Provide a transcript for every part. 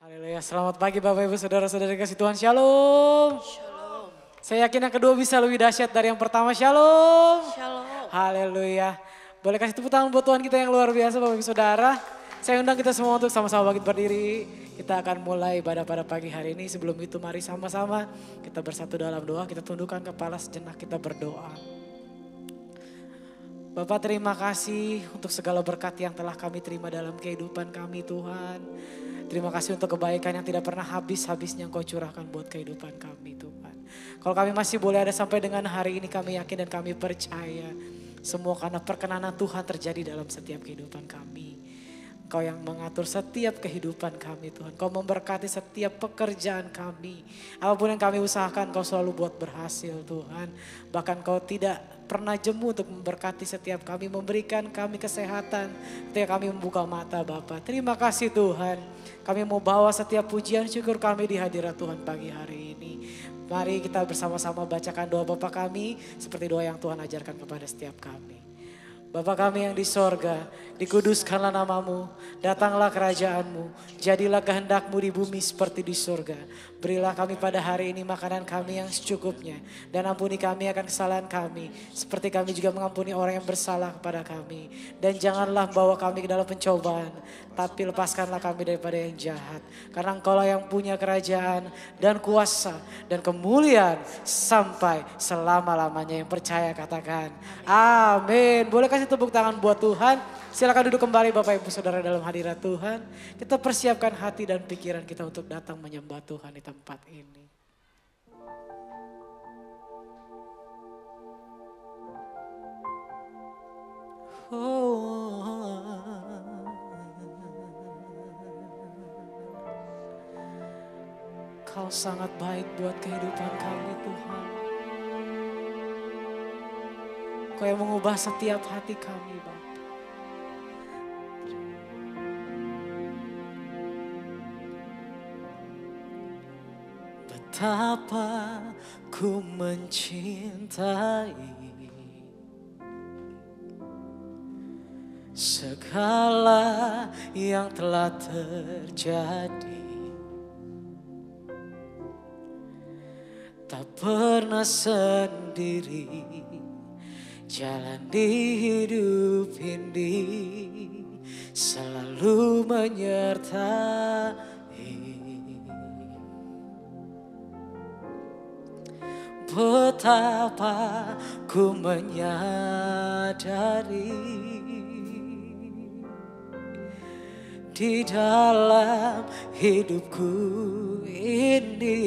Haleluya, selamat pagi Bapak Ibu Saudara-saudara kasih Tuhan, Shalom. Shalom. Saya yakin yang kedua bisa lebih dahsyat dari yang pertama, Shalom. Shalom. Haleluya. Boleh kasih tepuk tangan buat Tuhan kita yang luar biasa Bapak Ibu Saudara. Saya undang kita semua untuk sama-sama bangkit berdiri. Kita akan mulai ibadah pada pagi hari ini. Sebelum itu mari sama-sama kita bersatu dalam doa. Kita tundukkan kepala sejenak, kita berdoa. Bapak, terima kasih untuk segala berkat yang telah kami terima dalam kehidupan kami Tuhan. Terima kasih untuk kebaikan yang tidak pernah habis-habisnya Engkau curahkan buat kehidupan kami Tuhan. Kalau kami masih boleh ada sampai dengan hari ini, kami yakin dan kami percaya semua karena perkenanan Tuhan terjadi dalam setiap kehidupan kami. Engkau yang mengatur setiap kehidupan kami Tuhan. Engkau memberkati setiap pekerjaan kami. Apapun yang kami usahakan Engkau selalu buat berhasil Tuhan. Bahkan Engkau tidak pernah jemu untuk memberkati setiap kami. Memberikan kami kesehatan ketika kami membuka mata Bapa. Terima kasih Tuhan. Kami mau bawa setiap pujian syukur kami di hadirat Tuhan pagi hari ini. Mari kita bersama-sama bacakan doa Bapa kami seperti doa yang Tuhan ajarkan kepada setiap kami. Bapa kami yang di sorga, dikuduskanlah namamu, datanglah kerajaanmu, jadilah kehendakmu di bumi seperti di sorga. Berilah kami pada hari ini makanan kami yang secukupnya, dan ampuni kami akan kesalahan kami, seperti kami juga mengampuni orang yang bersalah kepada kami. Dan janganlah bawa kami ke dalam pencobaan, tapi lepaskanlah kami daripada yang jahat. Karena Engkaulah yang punya kerajaan dan kuasa dan kemuliaan sampai selama-lamanya. Yang percaya katakan amin. Boleh kasih tepuk tangan buat Tuhan. Silakan duduk kembali Bapak Ibu Saudara dalam hadirat Tuhan. Kita persiapkan hati dan pikiran kita untuk datang menyembah Tuhan di tempat ini. Kau sangat baik buat kehidupan kami Tuhan. Kau yang mengubah setiap hati kami Bapa. Betapa ku mencintai segala yang telah terjadi. Tak pernah sendiri jalan di hidup ini, selalu menyertai. Betapa ku menyadari di dalam hidupku ini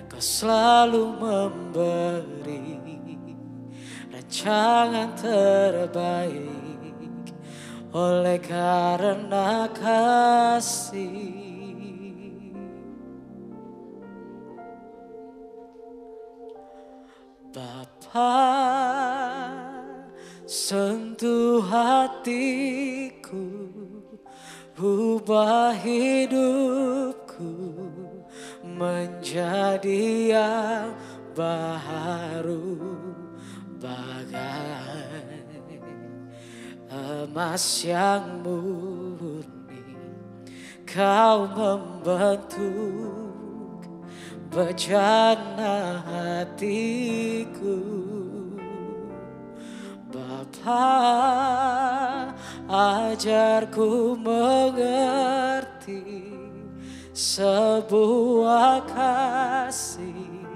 Kau selalu memberi rancangan terbaik oleh karena kasih. Bapa, sentuh hatiku, ubah hidupku menjadi yang baru, bagai emas yang murni. Kau membentuk bejana hatiku. Bapa, ajarku mengerti sebuah kasih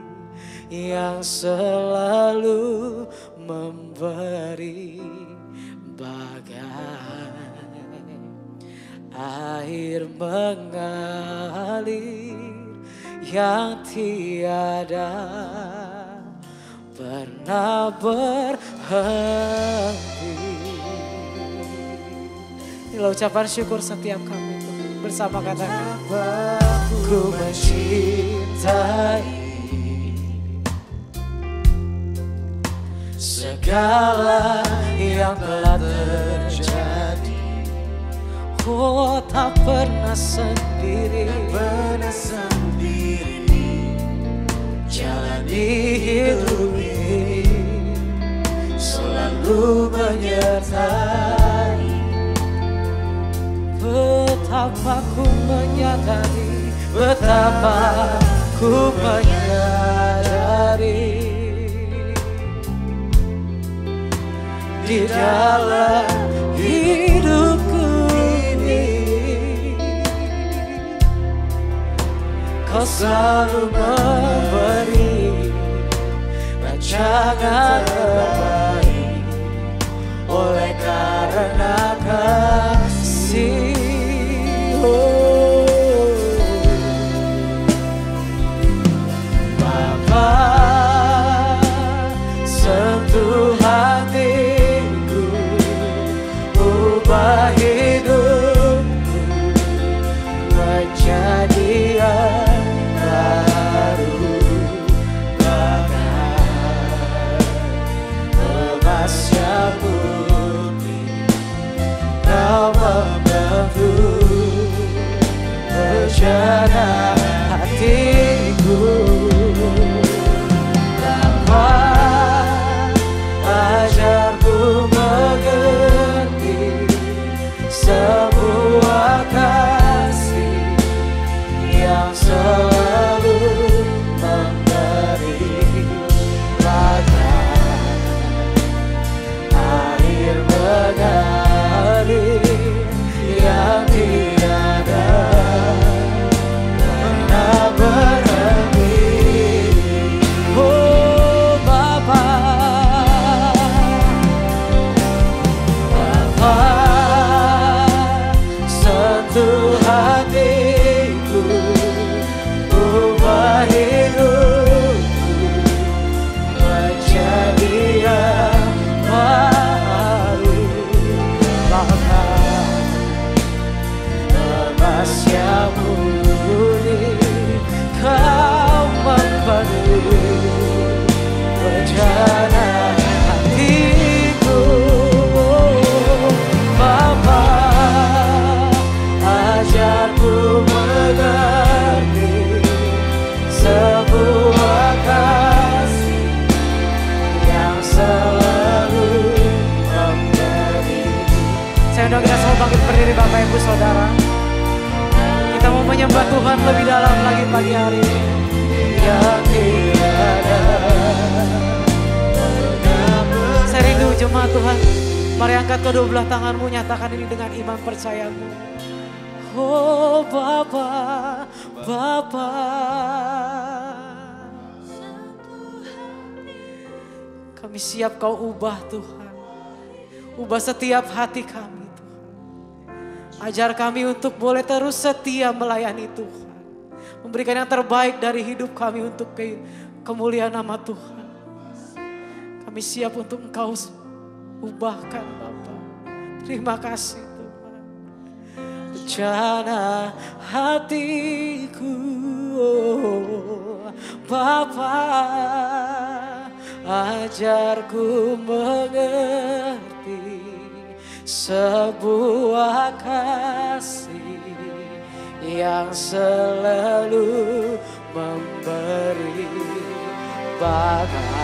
yang selalu memberi, bagai air mengalir yang tiada pernah berhenti. Inilah ucapan syukur setiap kami bersama katakan ku mencintai segala yang telah terjadi. Oh, tak pernah sendiri, jalani hidup ini selalu menyertai. Betapa ku menyadari, betapa ku menyadari di dalam hidupku ini Kau selalu memberi rancangan terbaik oleh karena kasih. Bapa, sentuh hatiku, ubah hidupku menjadi yang baru, bagai emas yang murni. Kau membentuk rencana hatiku. Bapa, ajarku mengerti sebuah kasih yang selalu memberi bagai air mengalir yang tiada pernah berhenti. Oh Bapa, Bapa, sentuh hatiku, ubah hidupku menjadi yang baru, bagai emas yang murni. Kau membentuk rencana hatiku. Bapa, ajarku mengerti sebuah kasih yang selalu memberi. Saya undang kita semua bangkit berdiri, Bapak Ibu Saudara. Kita mau menyembah Tuhan lebih dalam lagi pagi hari ini. Yang tiada. Saya rindu jemaat Tuhan. Mari angkat kedua belah tanganmu, nyatakan ini dengan iman percayamu. Oh Bapa, Bapa, kami siap Kau ubah Tuhan. Ubah setiap hati kami Tuhan. Ajar kami untuk boleh terus setia melayani Tuhan. Memberikan yang terbaik dari hidup kami untuk kemuliaan nama Tuhan. Kami siap untuk Engkau ubahkan Bapa. Terima kasih Tuhan. Rencana hatiku, oh, Bapa, ajarku mengerti sebuah kasih yang selalu memberi bagai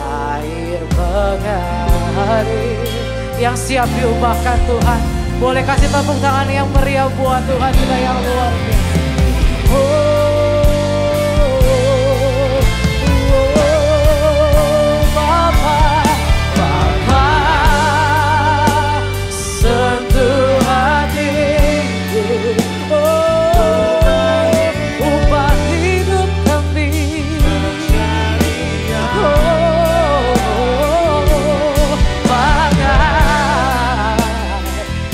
air mengalir yang siap diubahkan Tuhan. Boleh kasih tepuk tangan yang meriah buat Tuhan kita yang luar biasa. Bapa, Bapa, sentuh hatiku, ubah hidup kami. Bagai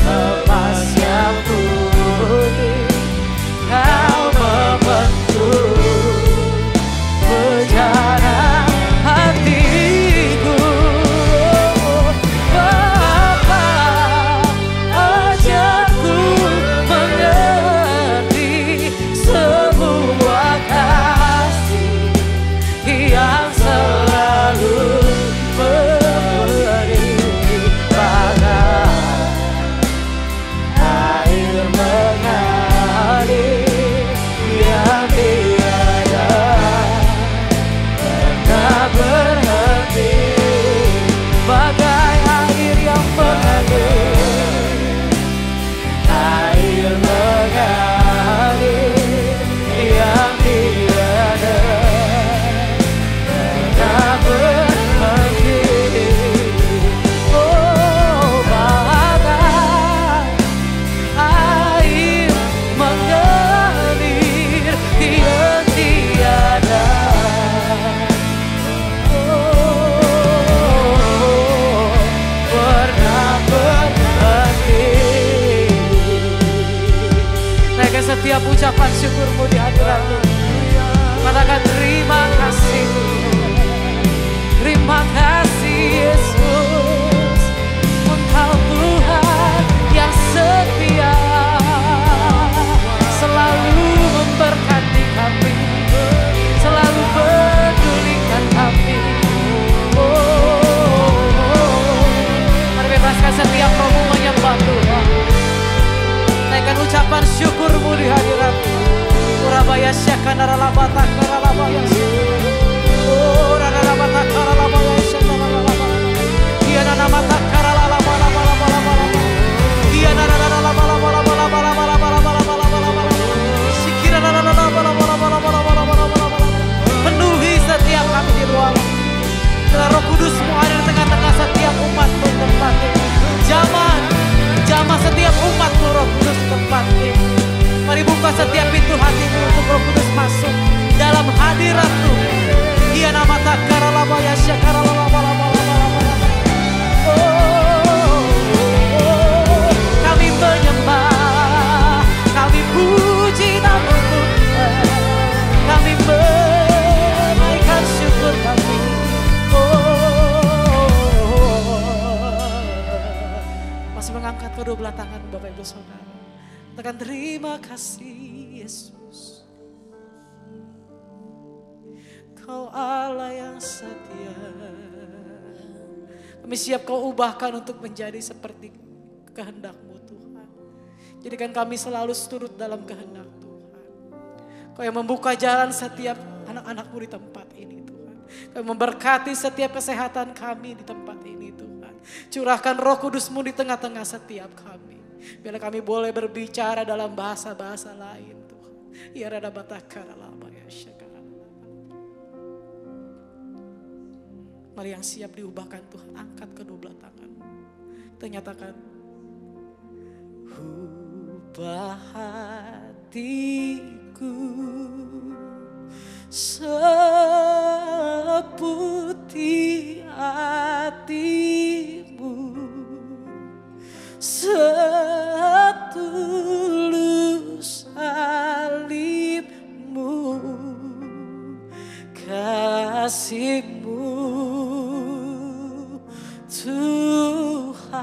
emas yang murni, Kau setiap ucapan syukurmu di hadirat-Mu. Katakan terima kasih. Terima kasih Yesus. Engkau Tuhan yang setia, selalu memberkati kami, selalu pedulikan kami. Mari bebaskan setiap rohmu menyembah Tuhan. Naikkan ucapan syukurmu di hadirat-Mu. Urabaya syakandara labata karalabaya. Oh rarabata karalabaya syakandara. Dia nana mata karalabaya. Dia nana sikira penuhi setiap kami di ruangan. Biar Roh Kudus-Mu ada di tengah-tengah setiap umat-Mu tempatnya. Jamah setiap umat-Mu Roh Kudus tempatnya. Mari buka setiap pintu hatimu untuk Roh Kudus masuk dalam hadirat-Mu. Dia nama takara labaya syakara labaya. Kami menyembah, kami puji nama-Mu, kami menaikkan syukur kami. Masih mengangkat kedua belah tangan Bapak Ibu Saudara. Katakan terima kasih Yesus. Kau Allah yang setia. Kami siap Kau ubahkan untuk menjadi seperti kehendak-Mu Tuhan. Jadikan kami selalu turut dalam kehendak Tuhan. Kau yang membuka jalan setiap anak-anak-Mu di tempat ini Tuhan. Kau yang memberkati setiap kesehatan kami di tempat ini Tuhan. Curahkan Roh Kudus-Mu di tengah-tengah setiap kami. Biar kami boleh berbicara dalam bahasa-bahasa lain Tuhan. Ya rada batakara labaya syakara. Mari yang siap diubahkan Tuhan, angkat kedua belah tangan. Kita nyatakan, ubah hatiku seputih hati-Mu, setulus salib-Mu, kasih-Mu Tuhan.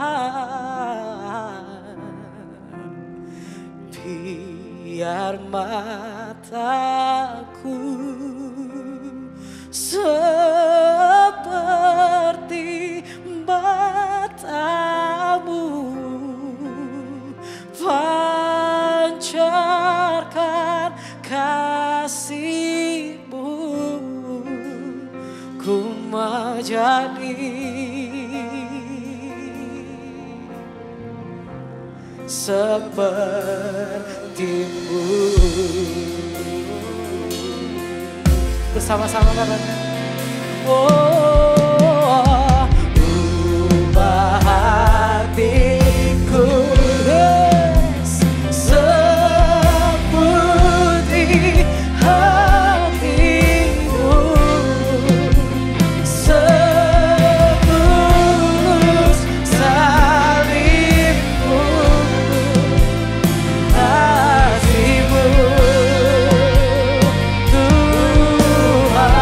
Biar mataku seperti mata-Mu, pancarkan kasih-Mu, ku menjadi seperti-Mu. Bersama-sama katakan, oh ubah hatiku seputih hati-Mu, setulus salib-Mu, kasih-Mu Tuhan.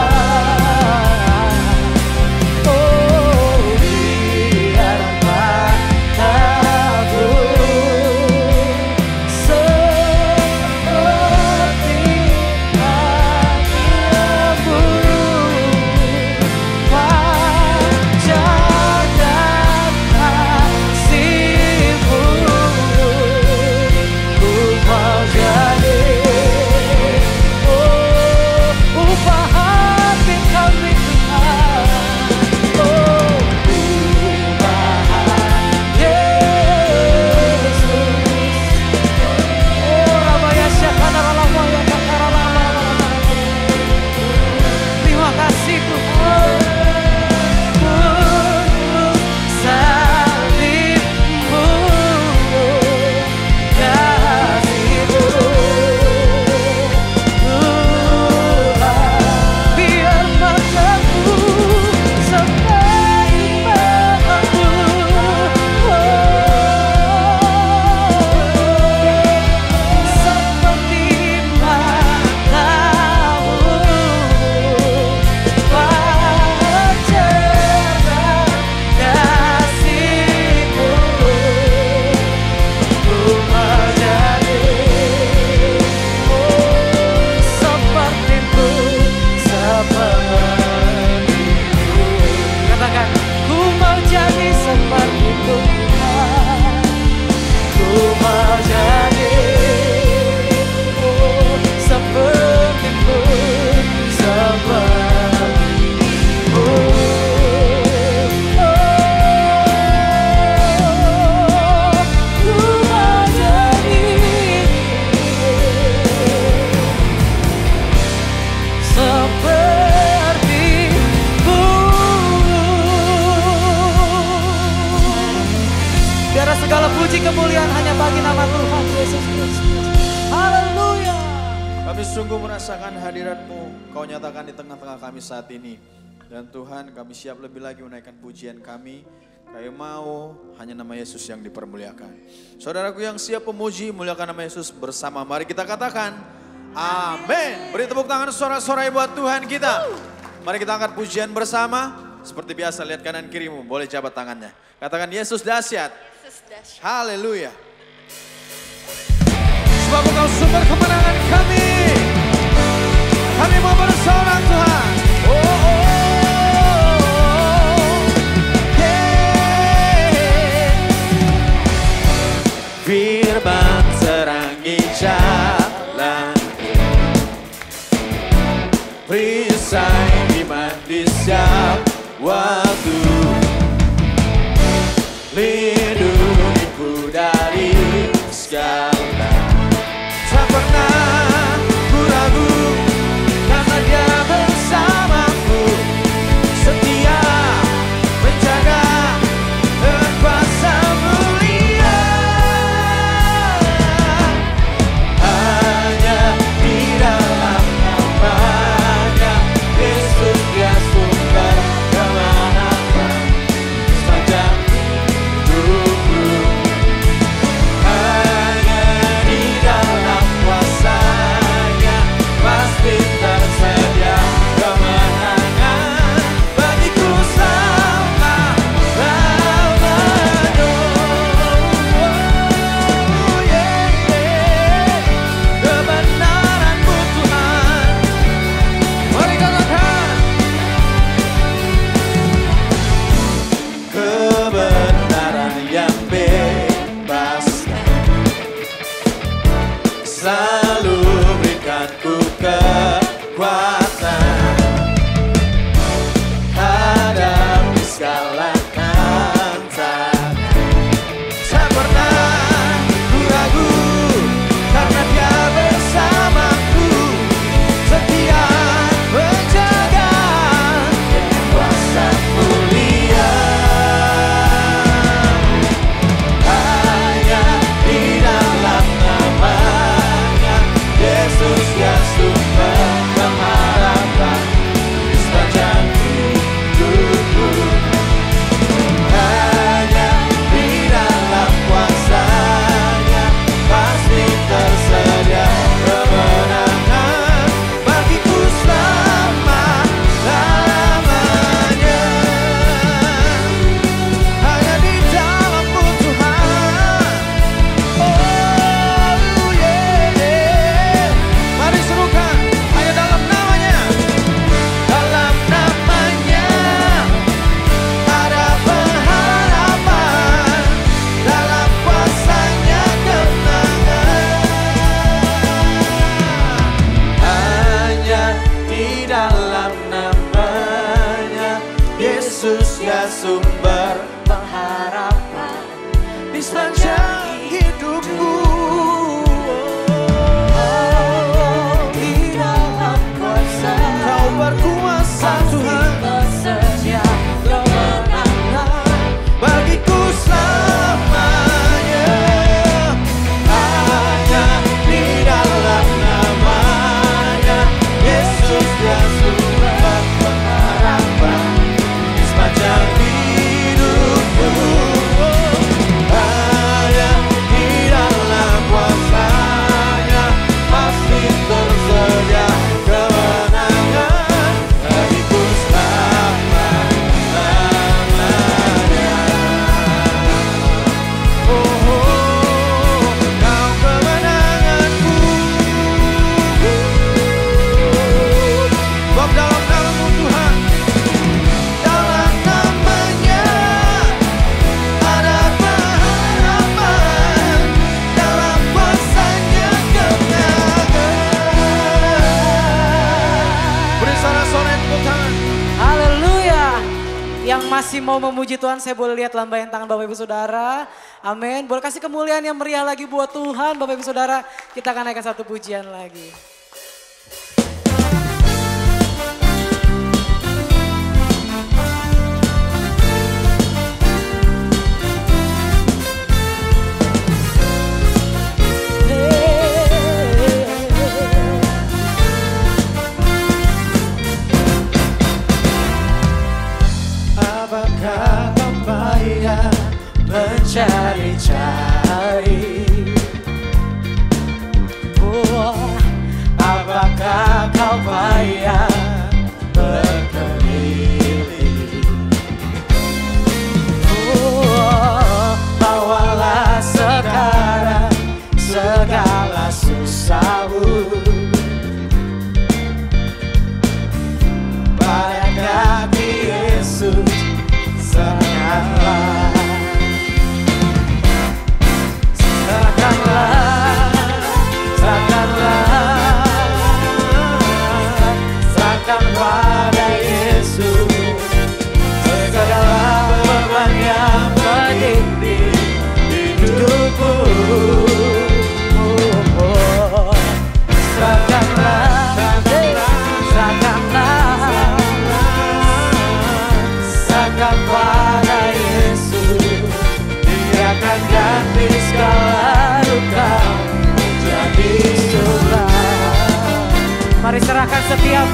Segala puji kemuliaan hanya bagi nama Tuhan Yesus Kristus. Haleluya. Kami sungguh merasakan hadirat-Mu, Kau nyatakan di tengah-tengah kami saat ini. Dan Tuhan, kami siap lebih lagi menaikkan pujian kami. Kami mau hanya nama Yesus yang dipermuliakan. Saudaraku yang siap memuji, muliakan nama Yesus bersama. Mari kita katakan, amin. Beri tepuk tangan sorak-sorai buat Tuhan kita. Mari kita angkat pujian bersama. Seperti biasa, lihat kanan kirimu, boleh jabat tangannya. Katakan, Yesus dahsyat. Haleluya. Sebab Engkau sumber kemenangan kami. Kami mau bersorak Tuhan. Oh, oh, yeah. Firman terangi jalan, perisai iman di setiap waktu, lindungiku dari segala. Tak pernah ku ragu, karena Dia bersamaku, setia menjaga dengan kuasa mulia. Hanya di dalam nama-Nya Yesus Dia sumber kemenangan sepanjang hidupku. Hanya di dalam kuasa-Nya pasti tersedia kemenangan bagiku selama-lamanya. Oh, yeah, yeah. Kebenaran-Mu Tuhan. Mari katakan, kebenaran yang bebaskan selalu berikanku kekuatan hadapi segala tantangan. Tak pernah ku ragu, karena Dia bersamaku, setia menjaga dengan kuasa mulia. Hanya di dalam nama-Nya Yesus Dia sumber pengharapan di sepanjang hidupku. Hanya di dalam kuasa-Nya pasti tersedia kemenangan bagiku selama-lamanya. Hanya di dalam-Mu Tuhan. Oh, yeah. Mari serukan, hanya dalam nama-Nya. Dalam nama-Nya ada pengharapan, dalam kuasa-Nya kemenangan. Hanya di dalam nama-Nya Yesus ya sumber pengharapan di sepanjang hidupku. Di dalam kuasa Kau berkuasa Tuhan, tersedia kemenangan bagiku selamanya. Hanya di dalam nama-Nya Yesus Dia sumber pengharapan di sepanjang hidupku. Hanya di dalam kuasa-Nya pasti tersedia kemenangan bagiku selama-lamanya. Oh, Kau kemenanganku. Sebab dalam nama-Mu Tuhan, dalam nama-Nya ada pengharapan, dalam kuasa-Nya kemenangan. Beri sorak-sorai tepuk tangan. Haleluya. Yang masih mau memuji Tuhan, saya boleh lihat lambaian tangan Bapak Ibu Saudara. Amin. Boleh kasih kemuliaan yang meriah lagi buat Tuhan Bapak Ibu Saudara. Kita akan naikkan satu pujian lagi. cari-cari. Apakah kau payah berkeliling? Bawalah sekarang segala susahmu pada kaki Yesus, serahkanlah. Serahkanlah, serahkanlah, serahkan pada Yesus segala beban yang menindih hidupku. Serahkanlah, serahkanlah, serahkan pada Yesus. Dia akan ganti segala luka menjadi suka. Mari serahkan setiap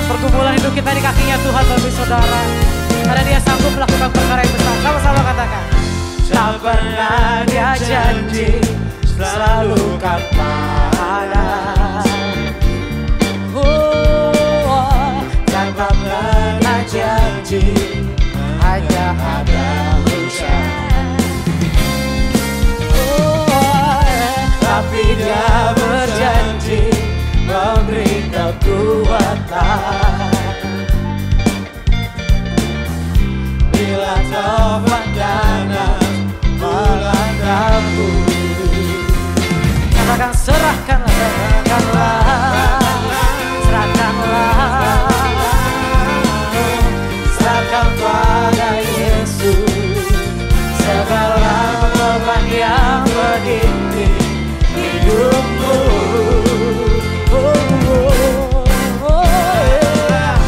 pergumulan hidup kita di kakinya Tuhan, Bapak Saudara. Karena Dia sanggup melakukan perkara yang besar. Sama-sama katakan. Tak pernah Dia janji selalu kan panas. Tak pernah janji hanya ada hujan. Tapi Dia berjanji memberi kekuatan bila taufan ganas melanda-Ku. Katakan serahkanlah, serahkanlah, serahkanlah, serahkan pada Yesus segala beban yang menindih hidupmu.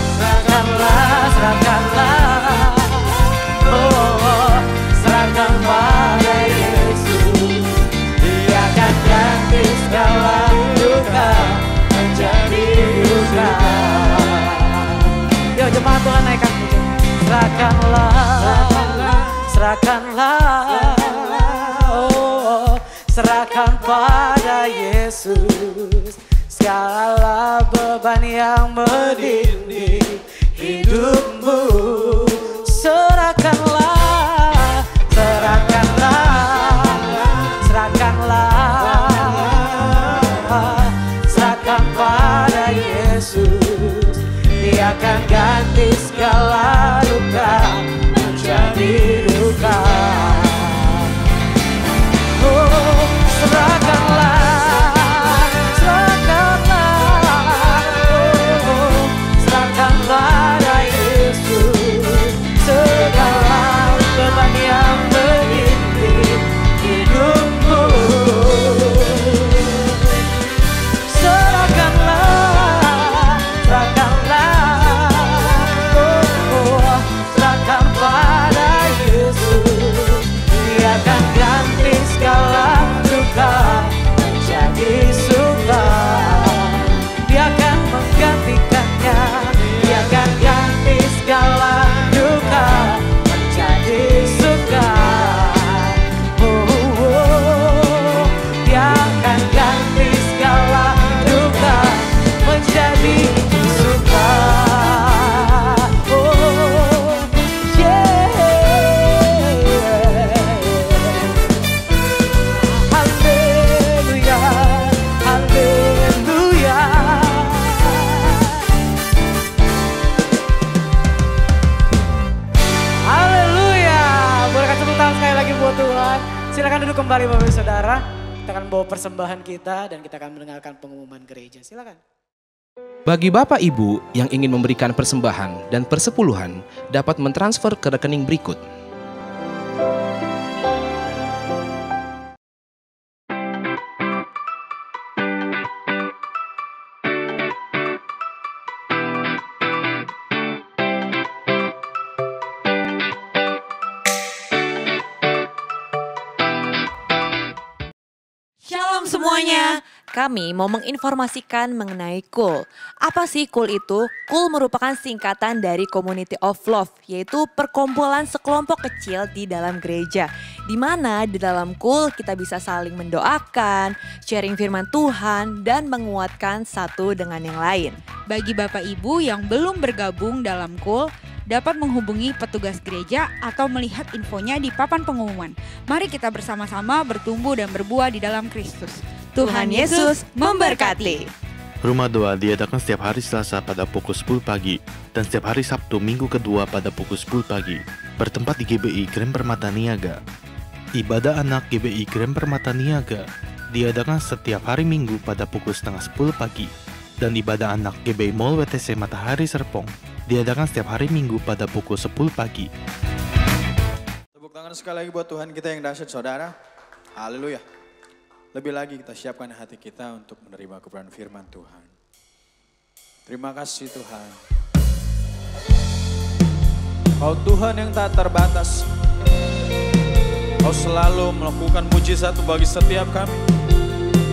Serahkanlah, serahkanlah, serahkan pada Yesus. Dia akan ganti segala duka menjadi duka. Yo jemaat Tuhan naikkan pujian. Serahkanlah, serahkanlah, serahkan pada Yesus segala beban yang menindih hidupmu. Serahkanlah, serahkanlah, serahkanlah, serahkan pada Yesus. Dia akan ganti segala luka menjadi duka. Serahkanlah, serahkanlah, serahkan pada Yesus segala beban yang menindih hidupmu. Serahkanlah, serahkanlah, serahkan pada Yesus. Dia akan ganti segala duka menjadi suka. Dia akan menggantikannya. Dia akan ganti segala duka menjadi suka. Dia akan ganti segala duka menjadi suka. Silakan duduk kembali Bapak Saudara. Kita akan bawa persembahan kita dan kita akan mendengarkan pengumuman gereja. Silakan. Bagi Bapak Ibu yang ingin memberikan persembahan dan persepuluhan dapat mentransfer ke rekening berikut. Shalom semuanya, kami mau menginformasikan mengenai KUL. Apa sih KUL itu? KUL merupakan singkatan dari Community of Love, yaitu perkumpulan sekelompok kecil di dalam gereja. di mana di dalam KUL kita bisa saling mendoakan, sharing firman Tuhan, dan menguatkan satu dengan yang lain. Bagi Bapak Ibu yang belum bergabung dalam KUL, dapat menghubungi petugas gereja atau melihat infonya di papan pengumuman. Mari kita bersama-sama bertumbuh dan berbuah di dalam Kristus. Tuhan Yesus memberkati. Rumah Doa diadakan setiap hari Selasa pada pukul 10 pagi dan setiap hari Sabtu minggu kedua pada pukul 10 pagi. Bertempat di GBI Grand Permata Niaga. Ibadah anak GBI Grand Permata Niaga diadakan setiap hari Minggu pada pukul setengah 10 pagi. Dan ibadah anak GBI Mall WTC Matahari Serpong diadakan setiap hari Minggu pada pukul 10 pagi. Tepuk tangan sekali lagi buat Tuhan kita yang dahsyat saudara. Haleluya. Lebih lagi kita siapkan hati kita untuk menerima kebenaran firman Tuhan. Terima kasih Tuhan. Kau Tuhan yang tak terbatas. Kau selalu melakukan mujizat bagi setiap kami.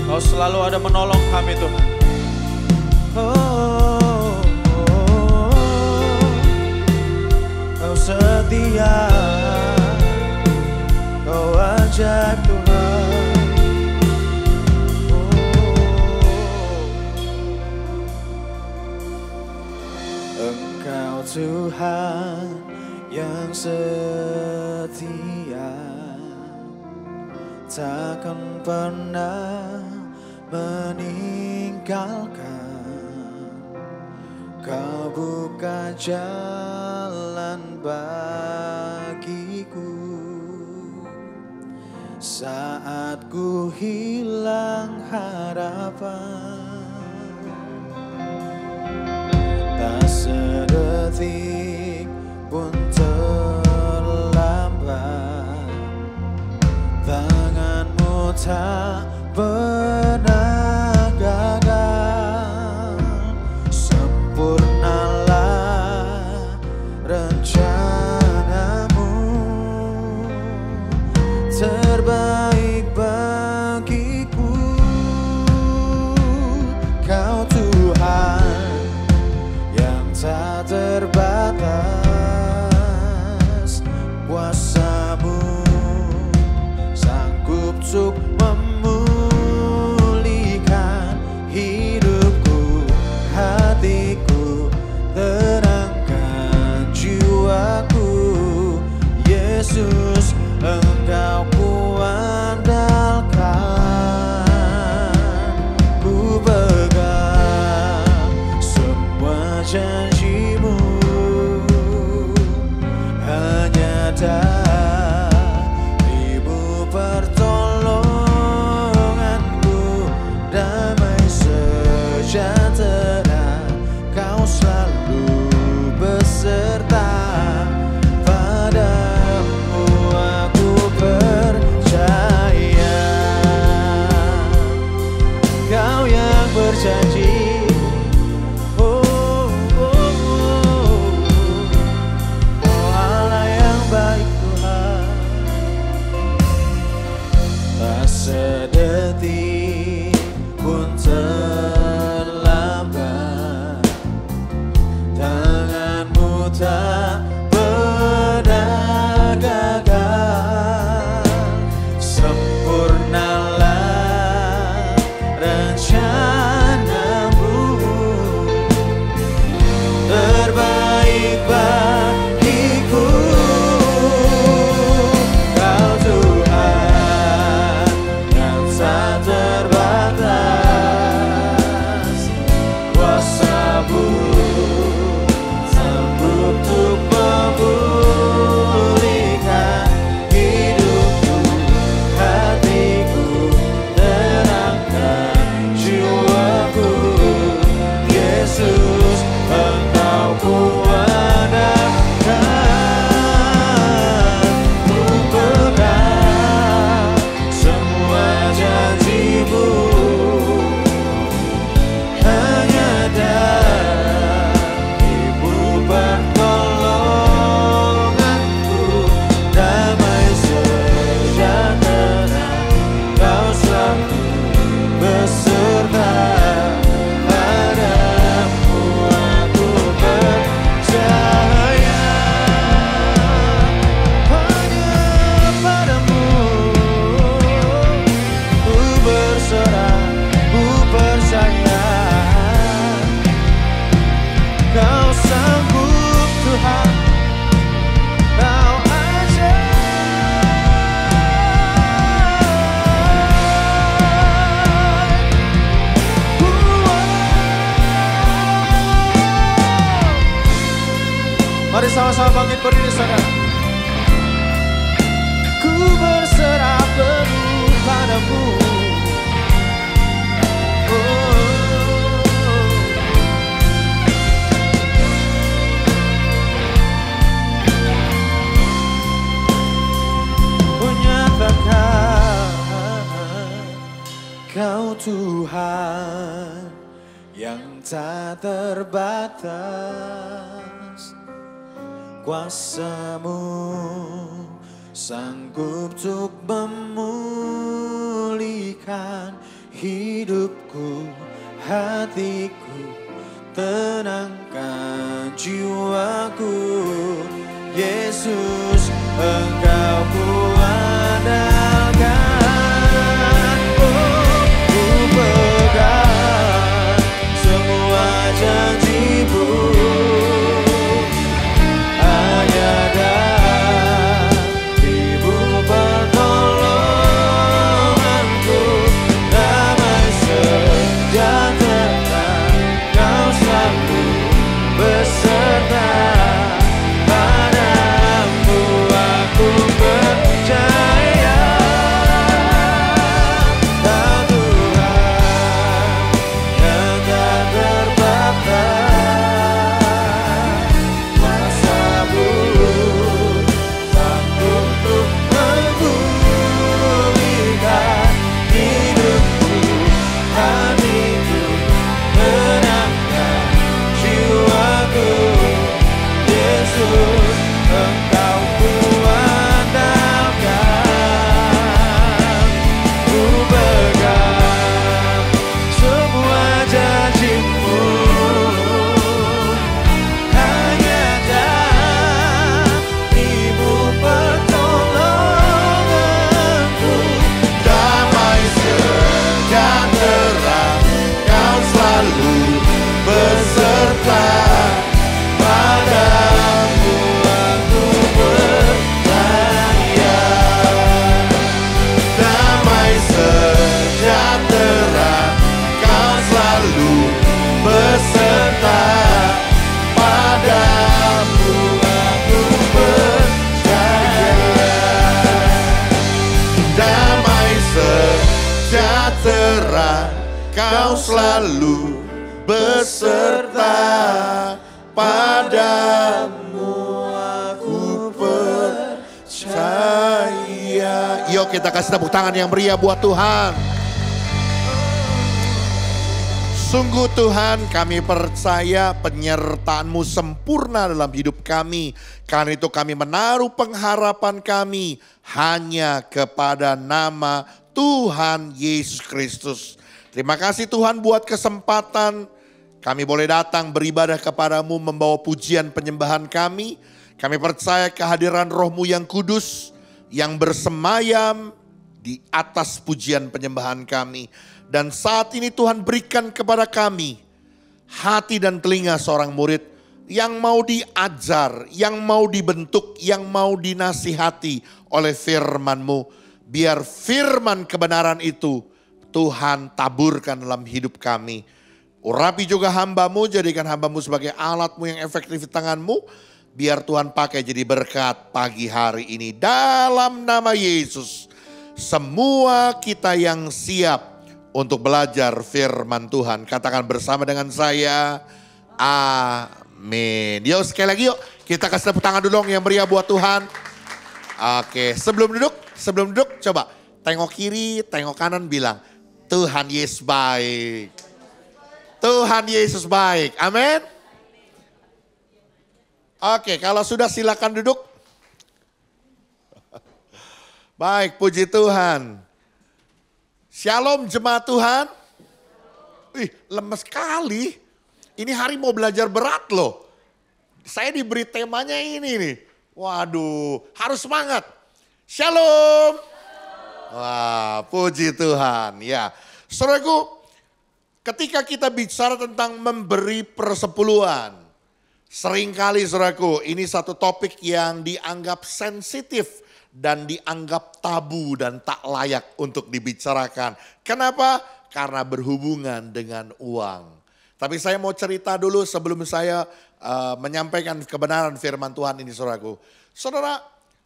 Kau selalu ada menolong kami Tuhan. Kau setia. Kau ajaib Tuhan. Engkau Tuhan yang setia, takkan pernah meninggalkan. Kau buka jalan bagiku saat ku hilang harapan. Tak sedetik pun terlambat, tanganmu tak pernah gagal. Sempurnalah rencanamu, terbaik bagiku. Kau Tuhan tak terbatas, kuasamu sanggup untuk memulihkan hidupku, hatiku, terangkan jiwaku. Yesus, Engkau kuandalkan, ku pegang semua janjimu, hanya darimu pertolonganku, damai sejahtera, kau selalu beserta. Padamu aku percaya, kau yang berjanji. Sedetik pun terlambat, tanganmu tak pernah gagal. Sempurnalah rencanamu, terbaik bagiku. Kau Tuhan tak terbatas, kuasamu sanggup untuk Mari sama-sama bangkit berdiri saudara. Ku berserah penuh padamu. Menyatakan Kau Tuhan yang tak terbatas, kuasa-Mu sanggup untuk memulihkan hidupku, hatiku, tenangkan jiwaku. Yesus, Engkau kuandalkan. Ku pegang semua janji-Mu, hanya darimu pertolonganku. Damai sejahtera Kau selalu beserta. Padamu aku percaya. Kau Tuhan yang tak terbatas, kuasa-Mu sanggup untuk memulihkan hidupku, hatiku, tenangkan jiwaku. Yesus, Engkau kuandalkan. Ku pegang semua janji-Mu, hanya darimu pertolonganku. Damai sejahtera Kau selalu beserta. Padamu aku percaya. Damai sejahtera Kau selalu beserta. Padamu aku percaya. Damai sejahtera Kau selalu beserta. Padamu aku percaya. Yuk kita kasih tepuk tangan yang meriah buat Tuhan. Sungguh Tuhan, kami percaya penyertaan-Mu sempurna dalam hidup kami. Karena itu kami menaruh pengharapan kami hanya kepada nama Tuhan Yesus Kristus. Terima kasih Tuhan buat kesempatan kami boleh datang beribadah kepadamu, membawa pujian penyembahan kami. Kami percaya kehadiran Roh-Mu yang kudus, yang bersemayam di atas pujian penyembahan kami. Dan saat ini Tuhan berikan kepada kami hati dan telinga seorang murid yang mau diajar, yang mau dibentuk, yang mau dinasihati oleh firman-Mu. Biar firman kebenaran itu Tuhan taburkan dalam hidup kami. Urapi juga hamba-Mu, jadikan hamba-Mu sebagai alat-Mu yang efektif di tangan-Mu. Biar Tuhan pakai jadi berkat pagi hari ini. Dalam nama Yesus, semua kita yang siap untuk belajar firman Tuhan, katakan bersama dengan saya, amin. Yuk sekali lagi yuk, kita kasih tepuk tangan dulu yang meriah buat Tuhan. Oke, sebelum duduk coba tengok kiri, tengok kanan, bilang, Tuhan Yesus baik. Tuhan Yesus baik. Amin. Oke, kalau sudah silakan duduk. Baik, puji Tuhan. Shalom jemaat Tuhan. Wih, lemes sekali. Ini hari mau belajar berat loh. Saya diberi temanya ini nih. Waduh, harus semangat. Shalom. Wah, puji Tuhan. Ya, saudaraku, ketika kita bicara tentang memberi persepuluhan, seringkali saudaraku, ini satu topik yang dianggap sensitif dan dianggap tabu dan tak layak untuk dibicarakan. Kenapa? Karena berhubungan dengan uang. Tapi saya mau cerita dulu sebelum saya menyampaikan kebenaran firman Tuhan ini saudaraku. Saudara,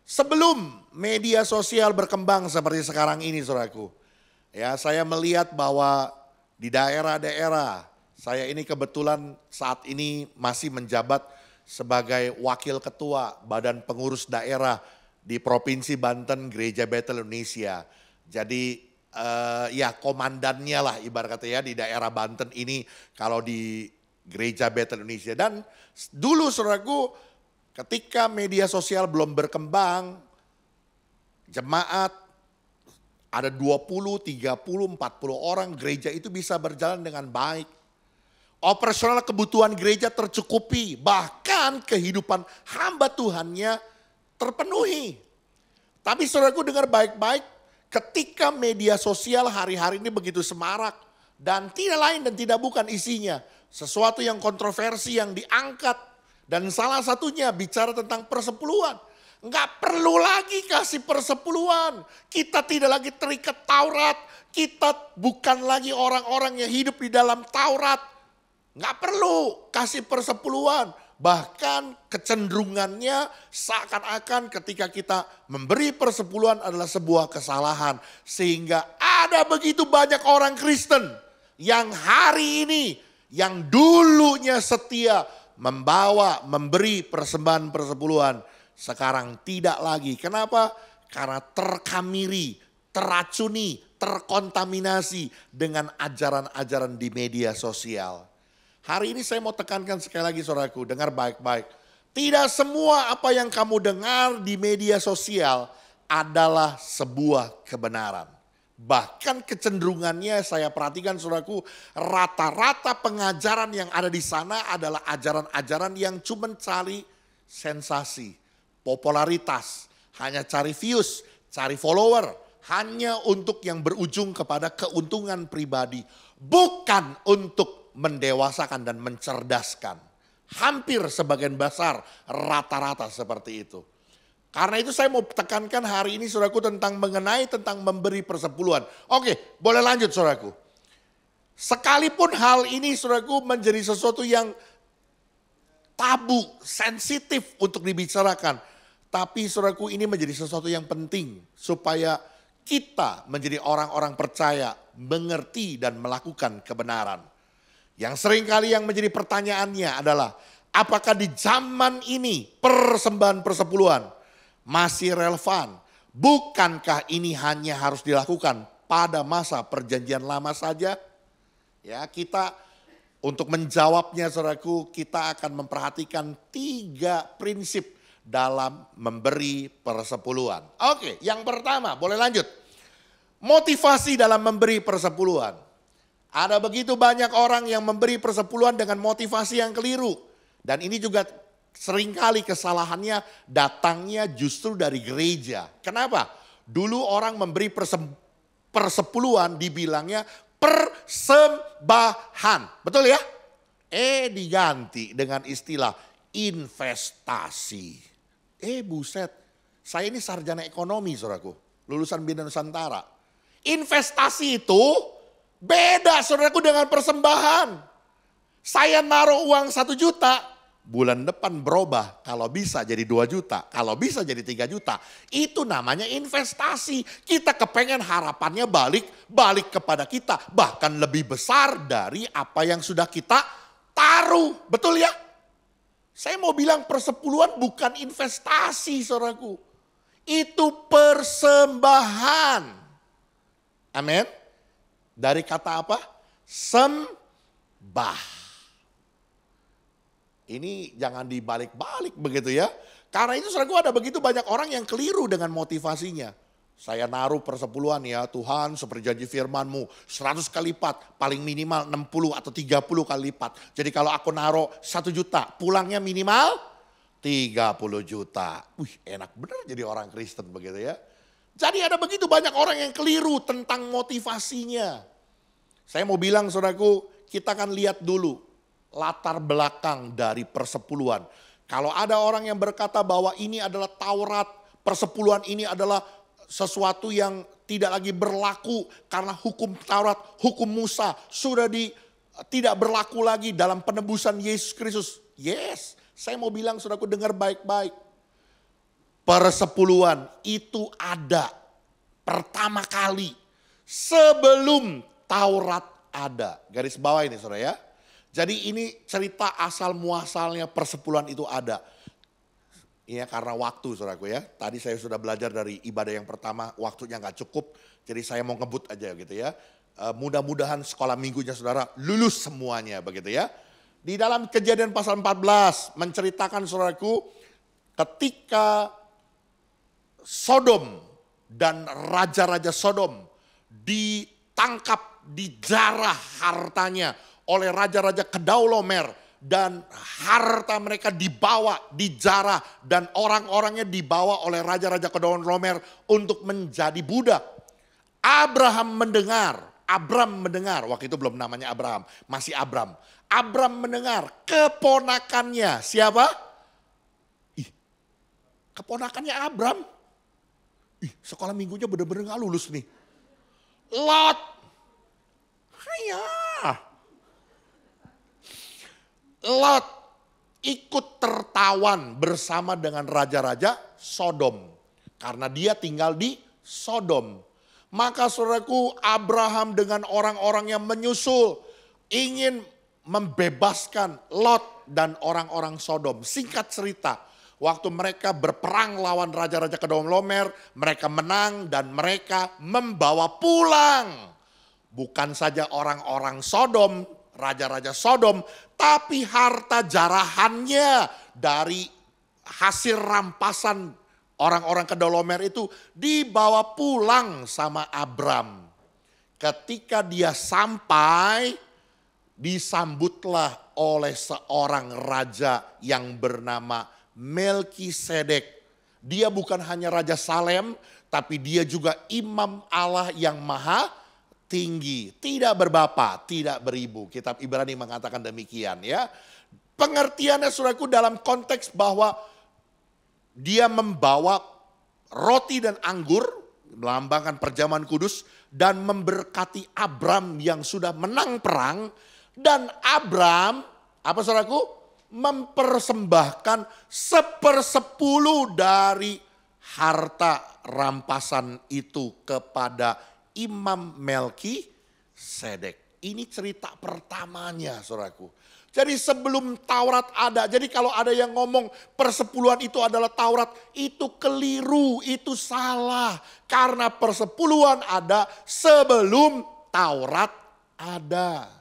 sebelum media sosial berkembang seperti sekarang ini saudaraku. Ya, saya melihat bahwa di daerah-daerah, saya ini kebetulan saat ini masih menjabat sebagai wakil ketua Badan Pengurus Daerah di Provinsi Banten Gereja Bethel Indonesia. Jadi ya komandannya lah ibarat kata ya di daerah Banten ini kalau di Gereja Bethel Indonesia. Dan dulu saudaraku ketika media sosial belum berkembang, jemaat ada 20, 30, 40 orang, gereja itu bisa berjalan dengan baik. Operasional kebutuhan gereja tercukupi, bahkan kehidupan hamba Tuhannya terpenuhi. Tapi saudaraku dengar baik-baik, ketika media sosial hari-hari ini begitu semarak dan tidak lain dan tidak bukan isinya sesuatu yang kontroversi yang diangkat dan salah satunya bicara tentang persepuluhan. Enggak perlu lagi kasih persepuluhan. Kita tidak lagi terikat Taurat. Kita bukan lagi orang-orang yang hidup di dalam Taurat. Enggak perlu kasih persepuluhan. Bahkan kecenderungannya seakan-akan ketika kita memberi persepuluhan adalah sebuah kesalahan. Sehingga ada begitu banyak orang Kristen yang hari ini, yang dulunya setia memberi persembahan persepuluhan. Sekarang tidak lagi. Kenapa? Karena terkamiri, teracuni, terkontaminasi dengan ajaran-ajaran di media sosial. Hari ini saya mau tekankan sekali lagi saudaraku, dengar baik-baik. Tidak semua apa yang kamu dengar di media sosial adalah sebuah kebenaran. Bahkan kecenderungannya saya perhatikan saudaraku, rata-rata pengajaran yang ada di sana adalah ajaran-ajaran yang cuma cari sensasi, popularitas, hanya cari views, cari follower, hanya untuk yang berujung kepada keuntungan pribadi, bukan untuk mendewasakan dan mencerdaskan. Hampir sebagian besar rata-rata seperti itu. Karena itu saya mau tekankan hari ini saudaraku tentang memberi persepuluhan. Oke, boleh lanjut saudaraku. Sekalipun hal ini saudaraku menjadi sesuatu yang tabu, sensitif untuk dibicarakan. Tapi saudaraku ini menjadi sesuatu yang penting supaya kita menjadi orang-orang percaya, mengerti dan melakukan kebenaran. Yang seringkali yang menjadi pertanyaannya adalah apakah di zaman ini persembahan persepuluhan masih relevan? Bukankah ini hanya harus dilakukan pada masa perjanjian lama saja? Ya, kita untuk menjawabnya saudaraku, kita akan memperhatikan 3 prinsip dalam memberi persepuluhan. Oke, yang pertama boleh lanjut. Motivasi dalam memberi persepuluhan. Ada begitu banyak orang yang memberi persepuluhan dengan motivasi yang keliru. Dan ini juga seringkali kesalahannya datangnya justru dari gereja. Kenapa? Dulu orang memberi persepuluhan dibilangnya persembahan. Betul ya? Diganti dengan istilah investasi. Buset, saya ini sarjana ekonomi saudaraku. Lulusan Bina Nusantara. Investasi itu beda saudaraku dengan persembahan. Saya naruh uang 1 juta, bulan depan berubah. Kalau bisa jadi 2 juta, kalau bisa jadi 3 juta. Itu namanya investasi. Kita kepengen harapannya balik kepada kita. Bahkan lebih besar dari apa yang sudah kita taruh. Betul ya? Saya mau bilang persepuluhan bukan investasi saudaraku. Itu persembahan. Amin. Dari kata apa? Sembah. Ini jangan dibalik-balik begitu ya. Karena itu saudaraku ada begitu banyak orang yang keliru dengan motivasinya. Saya naruh persepuluhan ya Tuhan seperti janji firman-Mu 100 kali lipat, paling minimal 60 atau 30 kali lipat. Jadi kalau aku naruh 1 juta, pulangnya minimal 30 juta. Enak bener jadi orang Kristen begitu ya. Jadi ada begitu banyak orang yang keliru tentang motivasinya. Saya mau bilang saudaraku, kita akan lihat dulu latar belakang dari persepuluhan. Kalau ada orang yang berkata bahwa ini adalah Taurat, persepuluhan ini adalah sesuatu yang tidak lagi berlaku karena hukum Taurat, hukum Musa sudah tidak berlaku lagi dalam penebusan Yesus Kristus. Yes, saya mau bilang saudaraku dengar baik-baik. Persepuluhan itu ada pertama kali sebelum Taurat ada. Garis bawah ini saudara ya. Jadi ini cerita asal muasalnya persepuluhan itu ada. Ya karena waktu saudaraku ya. Tadi saya sudah belajar dari ibadah yang pertama, waktunya gak cukup. Jadi saya mau ngebut aja gitu ya. Mudah-mudahan sekolah minggunya saudara lulus semuanya begitu ya. Di dalam Kejadian pasal 14 menceritakan saudaraku ketika Sodom dan raja-raja Sodom ditangkap, dijarah hartanya oleh raja-raja Kedorlaomer dan harta mereka dibawa, dijarah dan orang-orangnya dibawa oleh raja-raja Kedorlaomer untuk menjadi budak. Abram mendengar, waktu itu belum namanya Abraham, masih Abram. Abram mendengar keponakannya, siapa? Keponakannya Abram. Sekolah minggunya benar-benar gak lulus nih. Lot. Lot ikut tertawan bersama dengan raja-raja Sodom. Karena dia tinggal di Sodom. Maka saudaraku Abraham dengan orang-orang yang menyusul ingin membebaskan Lot dan orang-orang Sodom. Singkat cerita, waktu mereka berperang lawan raja-raja Kedorlaomer, mereka menang dan mereka membawa pulang. Bukan saja orang-orang Sodom, raja-raja Sodom, tapi harta jarahannya dari hasil rampasan orang-orang Kedorlaomer itu dibawa pulang sama Abram. Ketika dia sampai, disambutlah oleh seorang raja yang bernama Melkisedek. Dia bukan hanya Raja Salem, tapi dia juga imam Allah yang maha tinggi. Tidak berbapa, tidak beribu. Kitab Ibrani mengatakan demikian ya. Pengertiannya saudaraku dalam konteks bahwa dia membawa roti dan anggur, melambangkan perjamuan kudus, dan memberkati Abram yang sudah menang perang. Dan Abram, apa saudaraku? Mempersembahkan 1/10 dari harta rampasan itu kepada Imam Melkisedek. Ini cerita pertamanya saudaraku. Jadi sebelum Taurat ada, jadi kalau ada yang ngomong persepuluhan itu adalah Taurat, itu keliru, itu salah. Karena persepuluhan ada sebelum Taurat ada.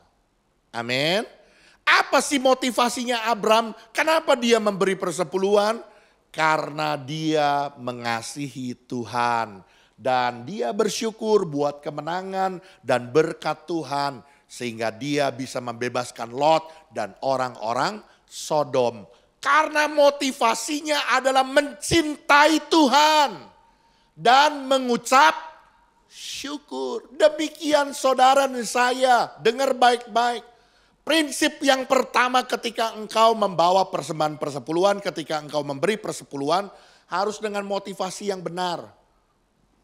Amin. Apa sih motivasinya Abram? Kenapa dia memberi persepuluhan? Karena dia mengasihi Tuhan. Dan dia bersyukur buat kemenangan dan berkat Tuhan. Sehingga dia bisa membebaskan Lot dan orang-orang Sodom. Karena motivasinya adalah mencintai Tuhan. Dan mengucap syukur. Demikian saudara dan saya, dengar baik-baik. Prinsip yang pertama ketika engkau membawa persembahan persepuluhan, ketika engkau memberi persepuluhan, harus dengan motivasi yang benar.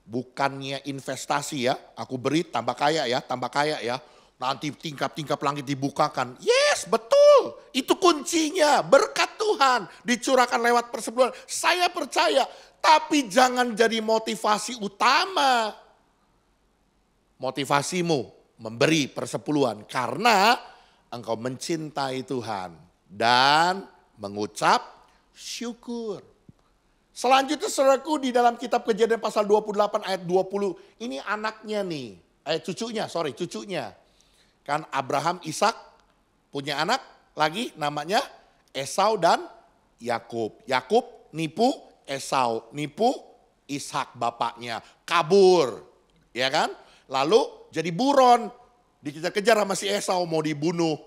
Bukannya investasi ya, aku beri tambah kaya ya, nanti tingkap-tingkap langit dibukakan. Yes, betul. Itu kuncinya, berkat Tuhan dicurahkan lewat persepuluhan. Saya percaya, tapi jangan jadi motivasi utama. Motivasimu memberi persepuluhan karena engkau mencintai Tuhan dan mengucap syukur. Selanjutnya saudaraku di dalam kitab Kejadian pasal 28 ayat 20. Ini anaknya nih, cucunya. Kan Abraham, Ishak punya anak lagi namanya Esau dan Yakub. Yakub nipu Esau, nipu Ishak bapaknya, kabur. Ya kan? Lalu jadi buron. Dikejar-kejar sama si Esau mau dibunuh.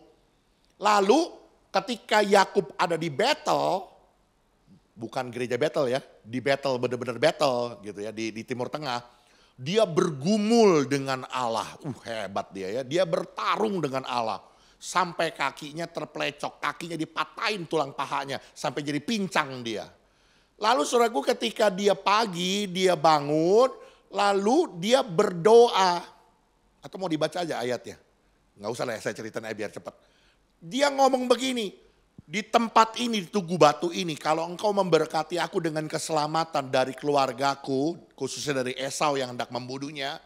Lalu ketika Yakub ada di battle, bukan gereja battle ya, di battle benar-benar battle gitu ya di Timur Tengah, dia bergumul dengan Allah. Hebat dia ya, dia bertarung dengan Allah sampai kakinya terpelecok, kakinya dipatahin tulang pahanya sampai jadi pincang dia. Lalu saudaraku ketika dia pagi, dia bangun, lalu dia berdoa. Atau mau dibaca aja ayatnya? Nggak usah lah ya, saya ceritain aja biar cepat. Dia ngomong begini, di tempat ini, di Tugu Batu ini, kalau engkau memberkati aku dengan keselamatan dari keluargaku, khususnya dari Esau yang hendak membunuhnya,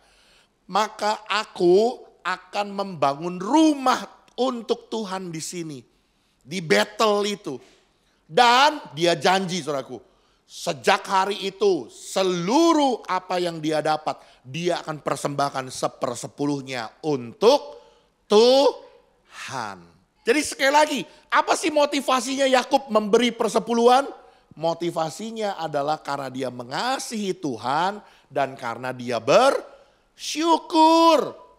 maka aku akan membangun rumah untuk Tuhan di sini. Di Betel itu. Dan dia janji saudaraku, sejak hari itu seluruh apa yang dia dapat, dia akan persembahkan 1/10 untuk Tuhan. Jadi sekali lagi, apa sih motivasinya Yakub memberi 1/10? Motivasinya adalah karena dia mengasihi Tuhan dan karena dia bersyukur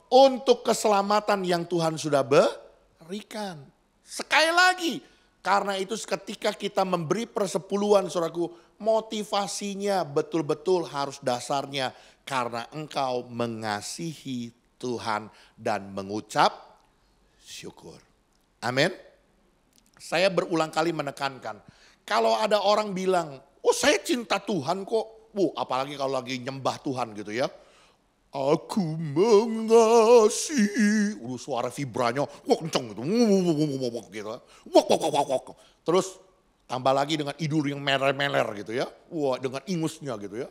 untuk keselamatan yang Tuhan sudah berikan. Sekali lagi, karena itu ketika kita memberi 1/10, saudaraku, motivasinya betul-betul harus dasarnya karena engkau mengasihi Tuhan dan mengucap syukur. Amin. Saya berulang kali menekankan, kalau ada orang bilang, oh saya cinta Tuhan kok. Apalagi kalau lagi nyembah Tuhan gitu ya. Aku mengasihi. Suara vibranya, kenceng gitu. Terus tambah lagi dengan idur yang meler-meler gitu ya. Dengan ingusnya gitu ya.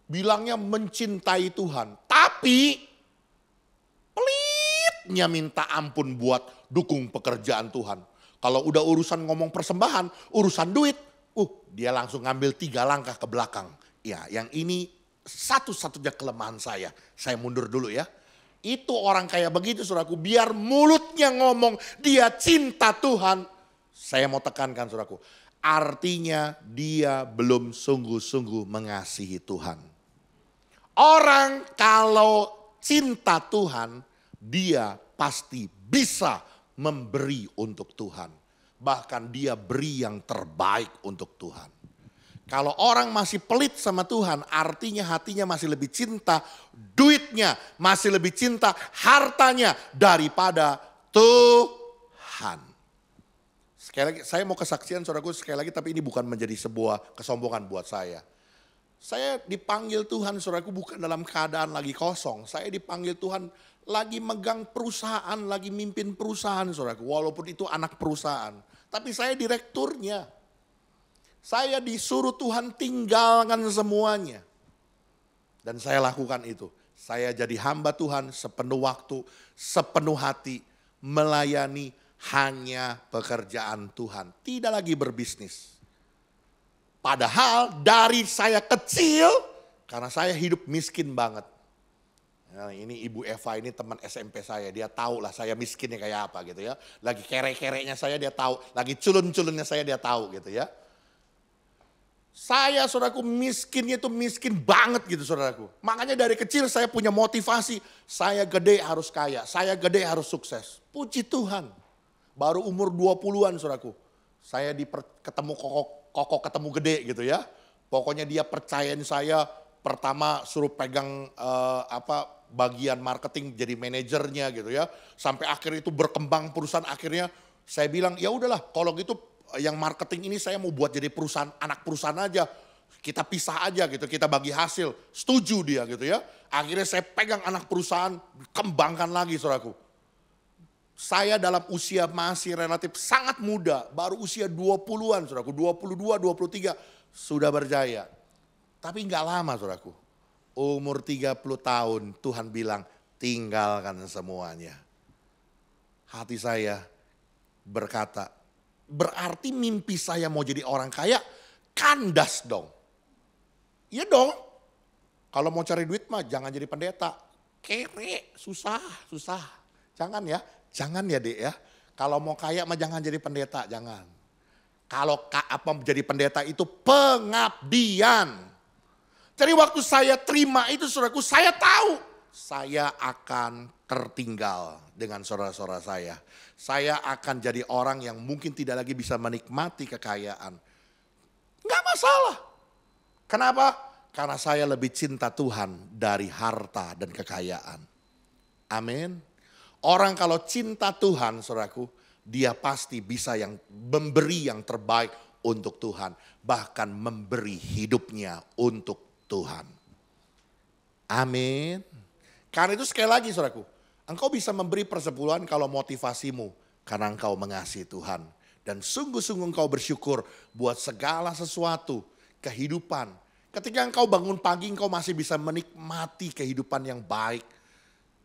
Bilangnya mencintai Tuhan. Tapi pelitnya minta ampun buat dukung pekerjaan Tuhan. Kalau udah urusan ngomong persembahan, urusan duit, dia langsung ngambil 3 langkah ke belakang. Ya, yang ini satu-satunya kelemahan saya. Saya mundur dulu ya. Itu orang kayak begitu saudaraku, biar mulutnya ngomong dia cinta Tuhan. Saya mau tekankan saudaraku, artinya dia belum sungguh-sungguh mengasihi Tuhan. Orang kalau cinta Tuhan, dia pasti bisa memberi untuk Tuhan. Bahkan dia beri yang terbaik untuk Tuhan. Kalau orang masih pelit sama Tuhan, artinya hatinya masih lebih cinta duitnya, masih lebih cinta hartanya daripada Tuhan. Sekali lagi, saya mau kesaksian saudaraku sekali lagi, tapi ini bukan menjadi sebuah kesombongan buat saya. Saya dipanggil Tuhan saudaraku bukan dalam keadaan lagi kosong. Saya dipanggil Tuhan lagi megang perusahaan, lagi mimpin perusahaan saudaraku. Walaupun itu anak perusahaan. Tapi saya direkturnya. Saya disuruh Tuhan tinggalkan semuanya. Dan saya lakukan itu. Saya jadi hamba Tuhan sepenuh waktu, sepenuh hati. Melayani hanya pekerjaan Tuhan. Tidak lagi berbisnis. Padahal dari saya kecil, karena saya hidup miskin banget. Nah, ini Ibu Eva ini teman SMP saya, dia tahu lah saya miskinnya kayak apa gitu ya. Lagi kere-kerenya saya dia tahu, lagi culun-culunnya saya dia tahu gitu ya. Saya saudaraku miskinnya itu miskin banget gitu saudaraku. Makanya dari kecil saya punya motivasi, saya gede harus kaya, saya gede harus sukses. Puji Tuhan, baru umur 20-an saudaraku. Saya ketemu koko ketemu gede gitu ya. Pokoknya dia percayain saya, pertama suruh pegang bagian marketing jadi manajernya gitu ya. Sampai akhirnya itu berkembang perusahaan, akhirnya saya bilang ya udahlah kalau gitu yang marketing ini saya mau buat jadi perusahaan, anak perusahaan aja. Kita pisah aja gitu, kita bagi hasil. Setuju dia gitu ya. Akhirnya saya pegang anak perusahaan, kembangkan lagi saudaraku. Saya dalam usia masih relatif sangat muda, baru usia 20-an saudaraku, 22, 23 sudah berjaya. Tapi enggak lama saudaraku. Umur 30 tahun Tuhan bilang tinggalkan semuanya. Hati saya berkata, berarti mimpi saya mau jadi orang kaya kandas dong. Iya dong. Kalau mau cari duit mah jangan jadi pendeta. Kere, susah. Jangan ya dek ya. Kalau mau kaya mah jangan jadi pendeta, jangan. Kalau jadi pendeta itu pengabdian. Jadi waktu saya terima itu saudaraku, saya tahu saya akan tertinggal dengan saudara-saudara saya. Saya akan jadi orang yang mungkin tidak lagi bisa menikmati kekayaan. Enggak masalah. Kenapa? Karena saya lebih cinta Tuhan dari harta dan kekayaan. Amin. Orang kalau cinta Tuhan saudaraku, dia pasti bisa memberi yang terbaik untuk Tuhan. Bahkan memberi hidupnya untuk Tuhan. Amin. Karena itu sekali lagi saudaraku, engkau bisa memberi persepuluhan kalau motivasimu karena engkau mengasihi Tuhan. dan sungguh-sungguh engkau bersyukur buat segala sesuatu kehidupan. Ketika engkau bangun pagi, engkau masih bisa menikmati kehidupan yang baik.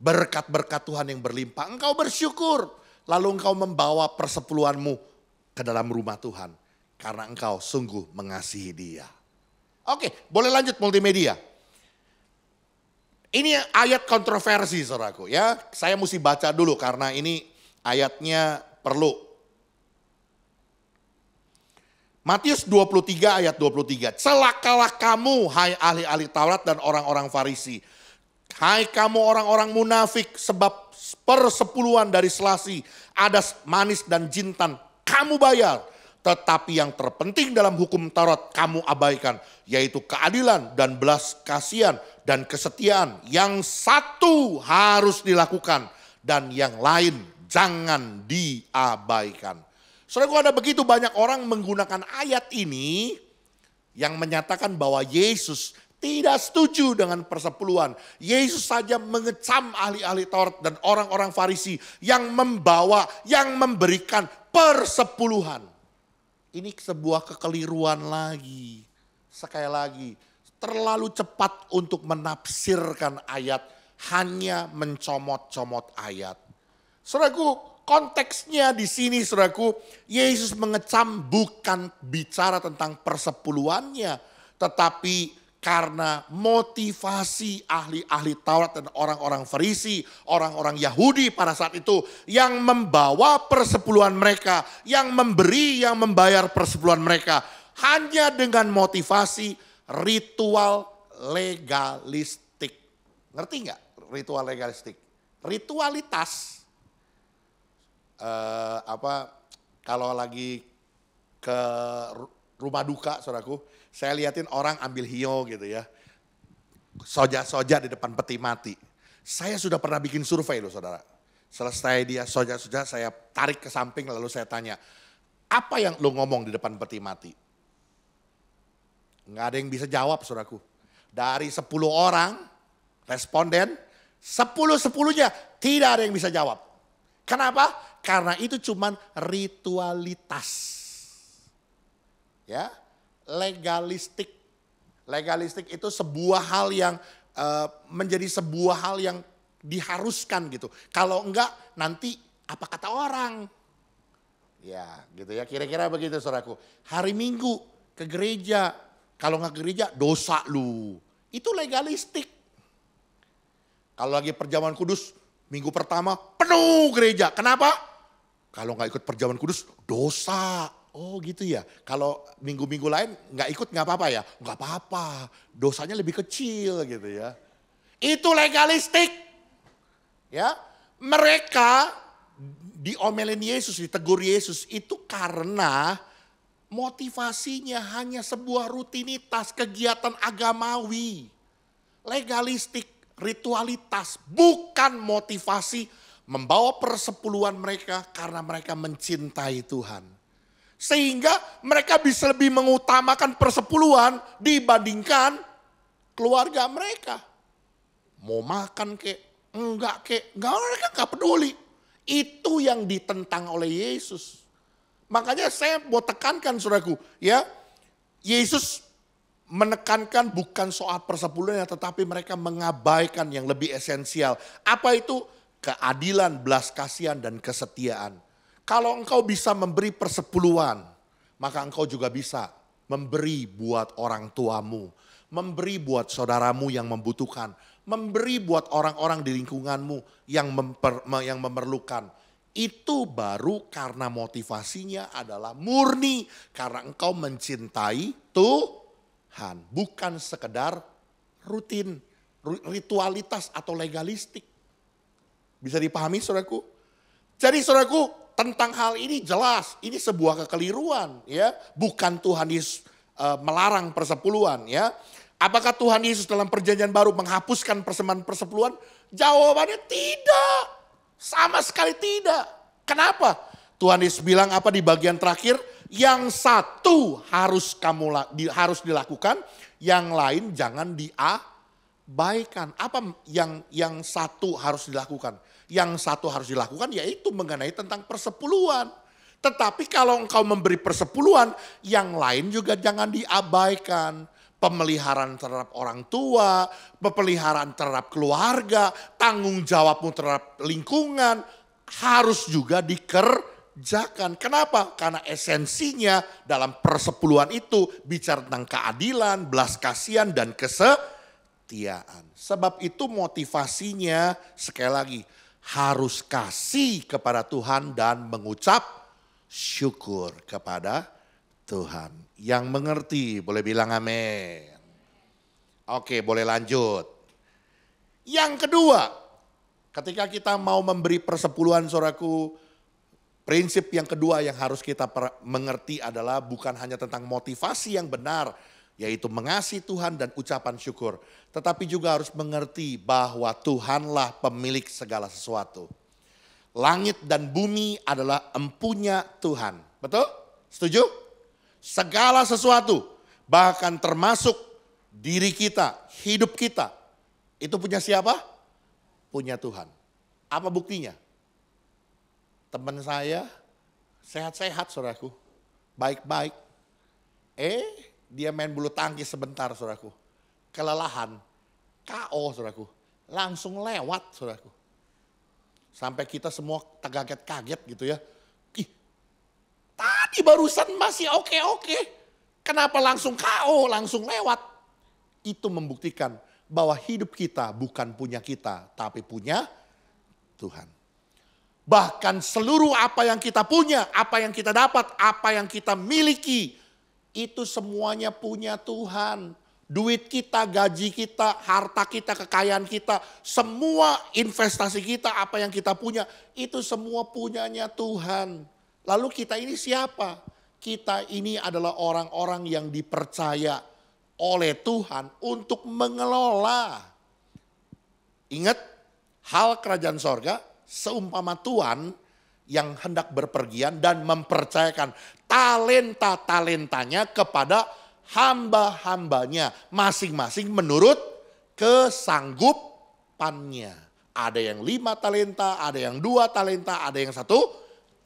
Berkat-berkat Tuhan yang berlimpah, engkau bersyukur. Lalu engkau membawa persepuluhanmu ke dalam rumah Tuhan. Karena engkau sungguh mengasihi Dia. Oke, boleh lanjut multimedia. Ini ayat kontroversi saudaraku ya. Saya mesti baca dulu karena ini ayatnya perlu. Matius 23 ayat 23. Celakalah kamu hai ahli-ahli Taurat dan orang-orang Farisi. Hai kamu orang-orang munafik, sebab persepuluhan dari selasi, adas, manis dan jintan kamu bayar. Tetapi yang terpenting dalam hukum Taurat kamu abaikan, yaitu keadilan dan belas kasihan dan kesetiaan. Yang satu harus dilakukan dan yang lain jangan diabaikan. Saudaraku, ada begitu banyak orang menggunakan ayat ini yang menyatakan bahwa Yesus tidak setuju dengan persepuluhan. Yesus saja mengecam ahli-ahli Taurat dan orang-orang Farisi yang membawa, yang memberikan persepuluhan. Ini sebuah kekeliruan lagi. Sekali lagi, terlalu cepat untuk menafsirkan ayat, hanya mencomot-comot ayat. Saudaraku, konteksnya di sini saudaraku, Yesus mengecam bukan bicara tentang persepuluhannya, tetapi karena motivasi ahli-ahli Taurat dan orang-orang Farisi, orang-orang Yahudi pada saat itu yang membawa persepuluhan mereka, yang memberi, yang membayar persepuluhan mereka hanya dengan motivasi ritual legalistik. Ngerti nggak ritual legalistik? Ritualitas. Kalau lagi ke rumah duka saudaraku, saya liatin orang ambil hiyo gitu ya. Soja-soja di depan peti mati. Saya sudah pernah bikin survei loh saudara. Selesai dia soja-soja, saya tarik ke samping lalu saya tanya, apa yang lo ngomong di depan peti mati? Nggak ada yang bisa jawab saudaraku. Dari 10 orang responden, 10-10-nya tidak ada yang bisa jawab. Kenapa? Karena itu cuman ritualitas. Ya, legalistik. Legalistik itu sebuah hal yang menjadi sebuah hal yang diharuskan gitu. Kalau enggak nanti apa kata orang. Ya gitu ya, kira-kira begitu saudaraku. Hari Minggu ke gereja, kalau enggak ke gereja dosa lu. Itu legalistik. Kalau lagi perjamuan kudus, minggu pertama penuh gereja. Kenapa? Kalau nggak ikut perjamuan kudus dosa. Oh gitu ya. Kalau minggu-minggu lain nggak ikut nggak apa-apa ya? Nggak apa-apa. Dosanya lebih kecil gitu ya. Itu legalistik. Ya, mereka diomelin Yesus, ditegur Yesus itu karena motivasinya hanya sebuah rutinitas kegiatan agamawi. Legalistik, ritualitas, bukan motivasi membawa persepuluhan mereka karena mereka mencintai Tuhan. Sehingga mereka bisa lebih mengutamakan persepuluhan dibandingkan keluarga mereka. Mau makan kek, enggak kek, mereka enggak peduli. Itu yang ditentang oleh Yesus. Makanya saya mau tekankan saudaraku, ya. Yesus menekankan bukan soal persepuluhan tetapi mereka mengabaikan yang lebih esensial. Apa itu? Keadilan, belas kasihan dan kesetiaan. Kalau engkau bisa memberi persepuluhan, maka engkau juga bisa memberi buat orang tuamu, memberi buat saudaramu yang membutuhkan, memberi buat orang-orang di lingkunganmu yang memerlukan. Itu baru karena motivasinya adalah murni karena engkau mencintai Tuhan, bukan sekedar rutin, ritualitas atau legalistik. Bisa dipahami saudaraku? Jadi saudaraku, tentang hal ini jelas, ini sebuah kekeliruan ya. Bukan Tuhan Yesus melarang persepuluhan ya. Apakah Tuhan Yesus dalam perjanjian baru menghapuskan persembahan persepuluhan? Jawabannya tidak. Sama sekali tidak. Kenapa? Tuhan Yesus bilang apa di bagian terakhir? Yang satu harus dilakukan, yang lain jangan diabaikan. Apa yang satu harus dilakukan? Yang satu harus dilakukan yaitu mengenai tentang persepuluhan. Tetapi kalau engkau memberi persepuluhan, yang lain juga jangan diabaikan. Pemeliharaan terhadap orang tua, pemeliharaan terhadap keluarga, tanggung jawabmu terhadap lingkungan harus juga dikerjakan. Kenapa? Karena esensinya dalam persepuluhan itu bicara tentang keadilan, belas kasihan, dan kesetiaan. Sebab itu motivasinya sekali lagi harus kasih kepada Tuhan dan mengucap syukur kepada Tuhan. Yang mengerti boleh bilang amin. Oke, boleh lanjut. Yang kedua, ketika kita mau memberi persepuluhan saudaraku, prinsip yang kedua yang harus kita mengerti adalah bukan hanya tentang motivasi yang benar, yaitu mengasihi Tuhan dan ucapan syukur. Tetapi juga harus mengerti bahwa Tuhanlah pemilik segala sesuatu. Langit dan bumi adalah empunya Tuhan. Betul? Setuju? Segala sesuatu, bahkan termasuk diri kita, hidup kita, itu punya siapa? Punya Tuhan. Apa buktinya? Teman saya sehat-sehat saudaraku, baik-baik. Dia main bulu tangkis sebentar saudaraku, kelelahan, KO saudaraku, langsung lewat saudaraku. Sampai kita semua kaget-kaget gitu ya. Tadi barusan masih oke. Kenapa langsung KO, langsung lewat? Itu membuktikan bahwa hidup kita bukan punya kita, tapi punya Tuhan. Bahkan seluruh apa yang kita punya, apa yang kita dapat, apa yang kita miliki, itu semuanya punya Tuhan. Duit kita, gaji kita, harta kita, kekayaan kita, semua investasi kita, apa yang kita punya, itu semua punyanya Tuhan. Lalu kita ini siapa? Kita ini adalah orang-orang yang dipercaya oleh Tuhan untuk mengelola. Ingat, hal kerajaan sorga seumpama Tuhan yang hendak berpergian dan mempercayakan talenta-talentanya kepada hamba-hambanya. Masing-masing menurut kesanggupannya. Ada yang 5 talenta, ada yang 2 talenta, ada yang 1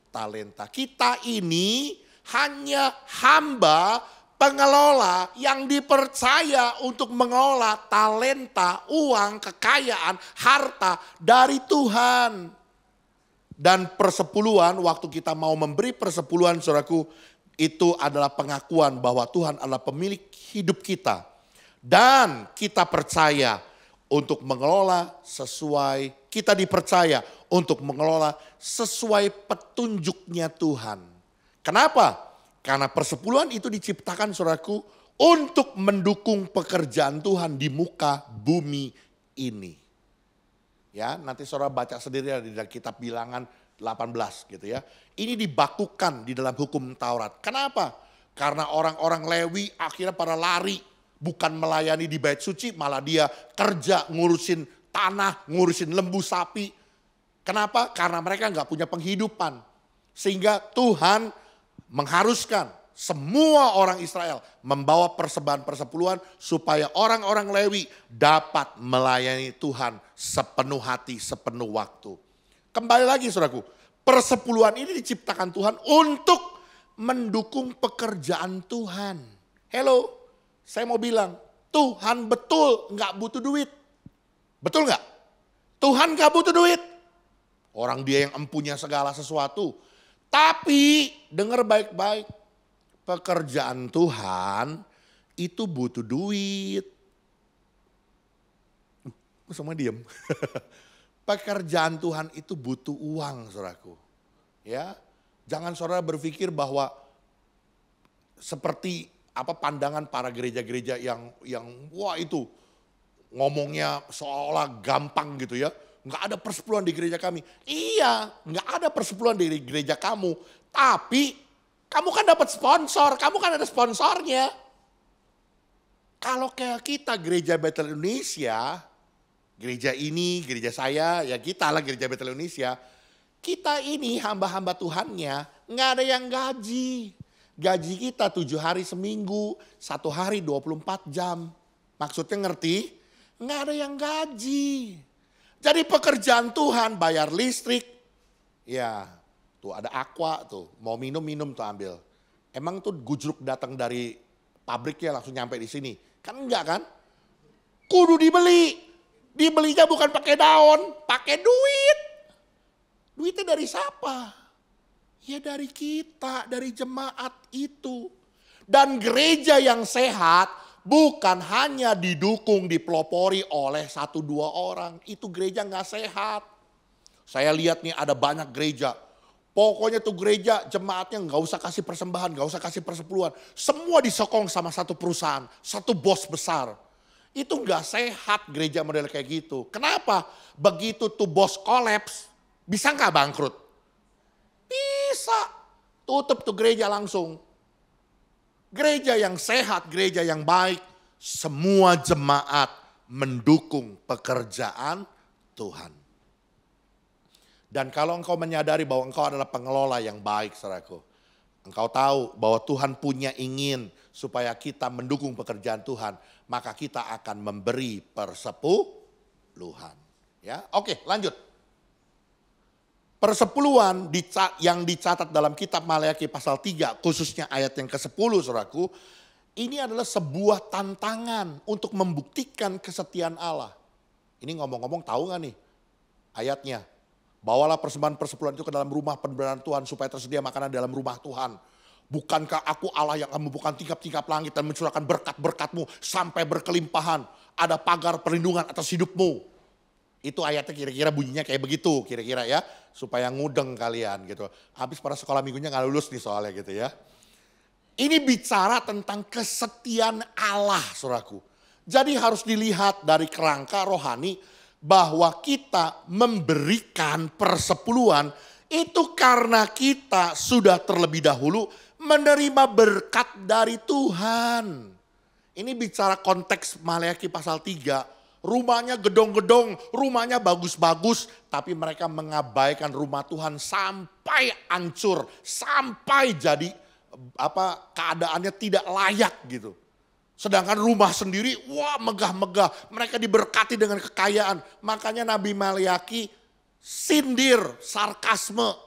talenta. Kita ini hanya hamba pengelola yang dipercaya untuk mengelola talenta, uang, kekayaan, harta dari Tuhan. Dan persepuluhan, waktu kita mau memberi persepuluhan saudaraku, itu adalah pengakuan bahwa Tuhan adalah pemilik hidup kita. Dan kita percaya untuk mengelola sesuai, kita dipercaya untuk mengelola sesuai petunjuknya Tuhan. Kenapa? Karena persepuluhan itu diciptakan saudaraku untuk mendukung pekerjaan Tuhan di muka bumi ini. Ya, nanti saudara baca sendiri di dalam kitab Bilangan 18 gitu ya. Ini dibakukan di dalam hukum Taurat. Kenapa? Karena orang-orang Lewi akhirnya pada lari, bukan melayani di bait suci, malah dia kerja ngurusin tanah, ngurusin lembu sapi. Kenapa? Karena mereka nggak punya penghidupan. Sehingga Tuhan mengharuskan semua orang Israel membawa persembahan persepuluhan supaya orang-orang Lewi dapat melayani Tuhan sepenuh hati, sepenuh waktu. Kembali lagi saudaraku, persepuluhan ini diciptakan Tuhan untuk mendukung pekerjaan Tuhan. Hello, saya mau bilang, Tuhan betul nggak butuh duit. Betul nggak? Tuhan nggak butuh duit. Orang dia yang empunya segala sesuatu. Tapi dengar baik-baik, pekerjaan Tuhan itu butuh duit. Semua diam. Pekerjaan Tuhan itu butuh uang, saudaraku. Ya, jangan saudara berpikir bahwa seperti apa pandangan para gereja-gereja yang wah itu ngomongnya seolah gampang gitu ya. Nggak ada persepuluhan di gereja kami. Iya, nggak ada persepuluhan di gereja kamu. Tapi kamu kan dapat sponsor, kamu kan ada sponsornya. Kalau kayak kita gereja Betel Indonesia, gereja ini, gereja saya, ya kita lah gereja Betel Indonesia. Kita ini hamba-hamba Tuhannya nggak ada yang gaji. Gaji kita 7 hari seminggu, 1 hari 24 jam. Maksudnya ngerti? Nggak ada yang gaji. Jadi pekerjaan Tuhan bayar listrik, ya Tuh ada aqua tuh, mau minum tuh ambil. Emang tuh gujruk datang dari pabriknya langsung nyampe di sini? Kan enggak kan? Kudu dibeli. Dibelinya bukan pakai daun, pakai duit. Duitnya dari siapa? Ya dari kita, dari jemaat itu. Dan gereja yang sehat bukan hanya didukung, dipelopori oleh 1-2 orang. Itu gereja gak sehat. Saya lihat nih ada banyak gereja. Pokoknya tuh gereja jemaatnya gak usah kasih persembahan, gak usah kasih persepuluhan. Semua disokong sama satu perusahaan, satu bos besar. Itu gak sehat gereja model kayak gitu. Kenapa? Begitu tuh bos kolaps, bisa gak bangkrut? Bisa. Tutup tuh gereja langsung. Gereja yang sehat, gereja yang baik, semua jemaat mendukung pekerjaan Tuhan. Dan kalau engkau menyadari bahwa engkau adalah pengelola yang baik, saudaraku. Engkau tahu bahwa Tuhan punya ingin supaya kita mendukung pekerjaan Tuhan. Maka kita akan memberi persepuluhan. Ya, oke, lanjut. Persepuluhan yang dicatat dalam kitab Maleakhi pasal 3, khususnya ayat yang ke-10, saudaraku. Ini adalah sebuah tantangan untuk membuktikan kesetiaan Allah. Ini ngomong-ngomong tahu gak nih ayatnya? Bawalah persembahan persepuluhan itu ke dalam rumah pembenaran Tuhan supaya tersedia makanan dalam rumah Tuhan. Bukankah aku Allah yang membuka tingkap-tingkap langit dan mencurahkan berkat-berkatmu sampai berkelimpahan. Ada pagar perlindungan atas hidupmu. Itu ayatnya kira-kira bunyinya kayak begitu kira-kira ya. Supaya ngudeng kalian gitu. Habis pada sekolah minggunya gak lulus nih soalnya gitu ya. Ini bicara tentang kesetiaan Allah, saudaraku. Jadi harus dilihat dari kerangka rohani bahwa kita memberikan persepuluhan itu karena kita sudah terlebih dahulu menerima berkat dari Tuhan. Ini bicara konteks Maleakhi pasal 3. Rumahnya gedong-gedong, rumahnya bagus-bagus, tapi mereka mengabaikan rumah Tuhan sampai hancur, sampai jadi keadaannya tidak layak gitu. Sedangkan rumah sendiri, wah megah-megah. Mereka diberkati dengan kekayaan. Makanya Nabi Maleakhi sindir, sarkasme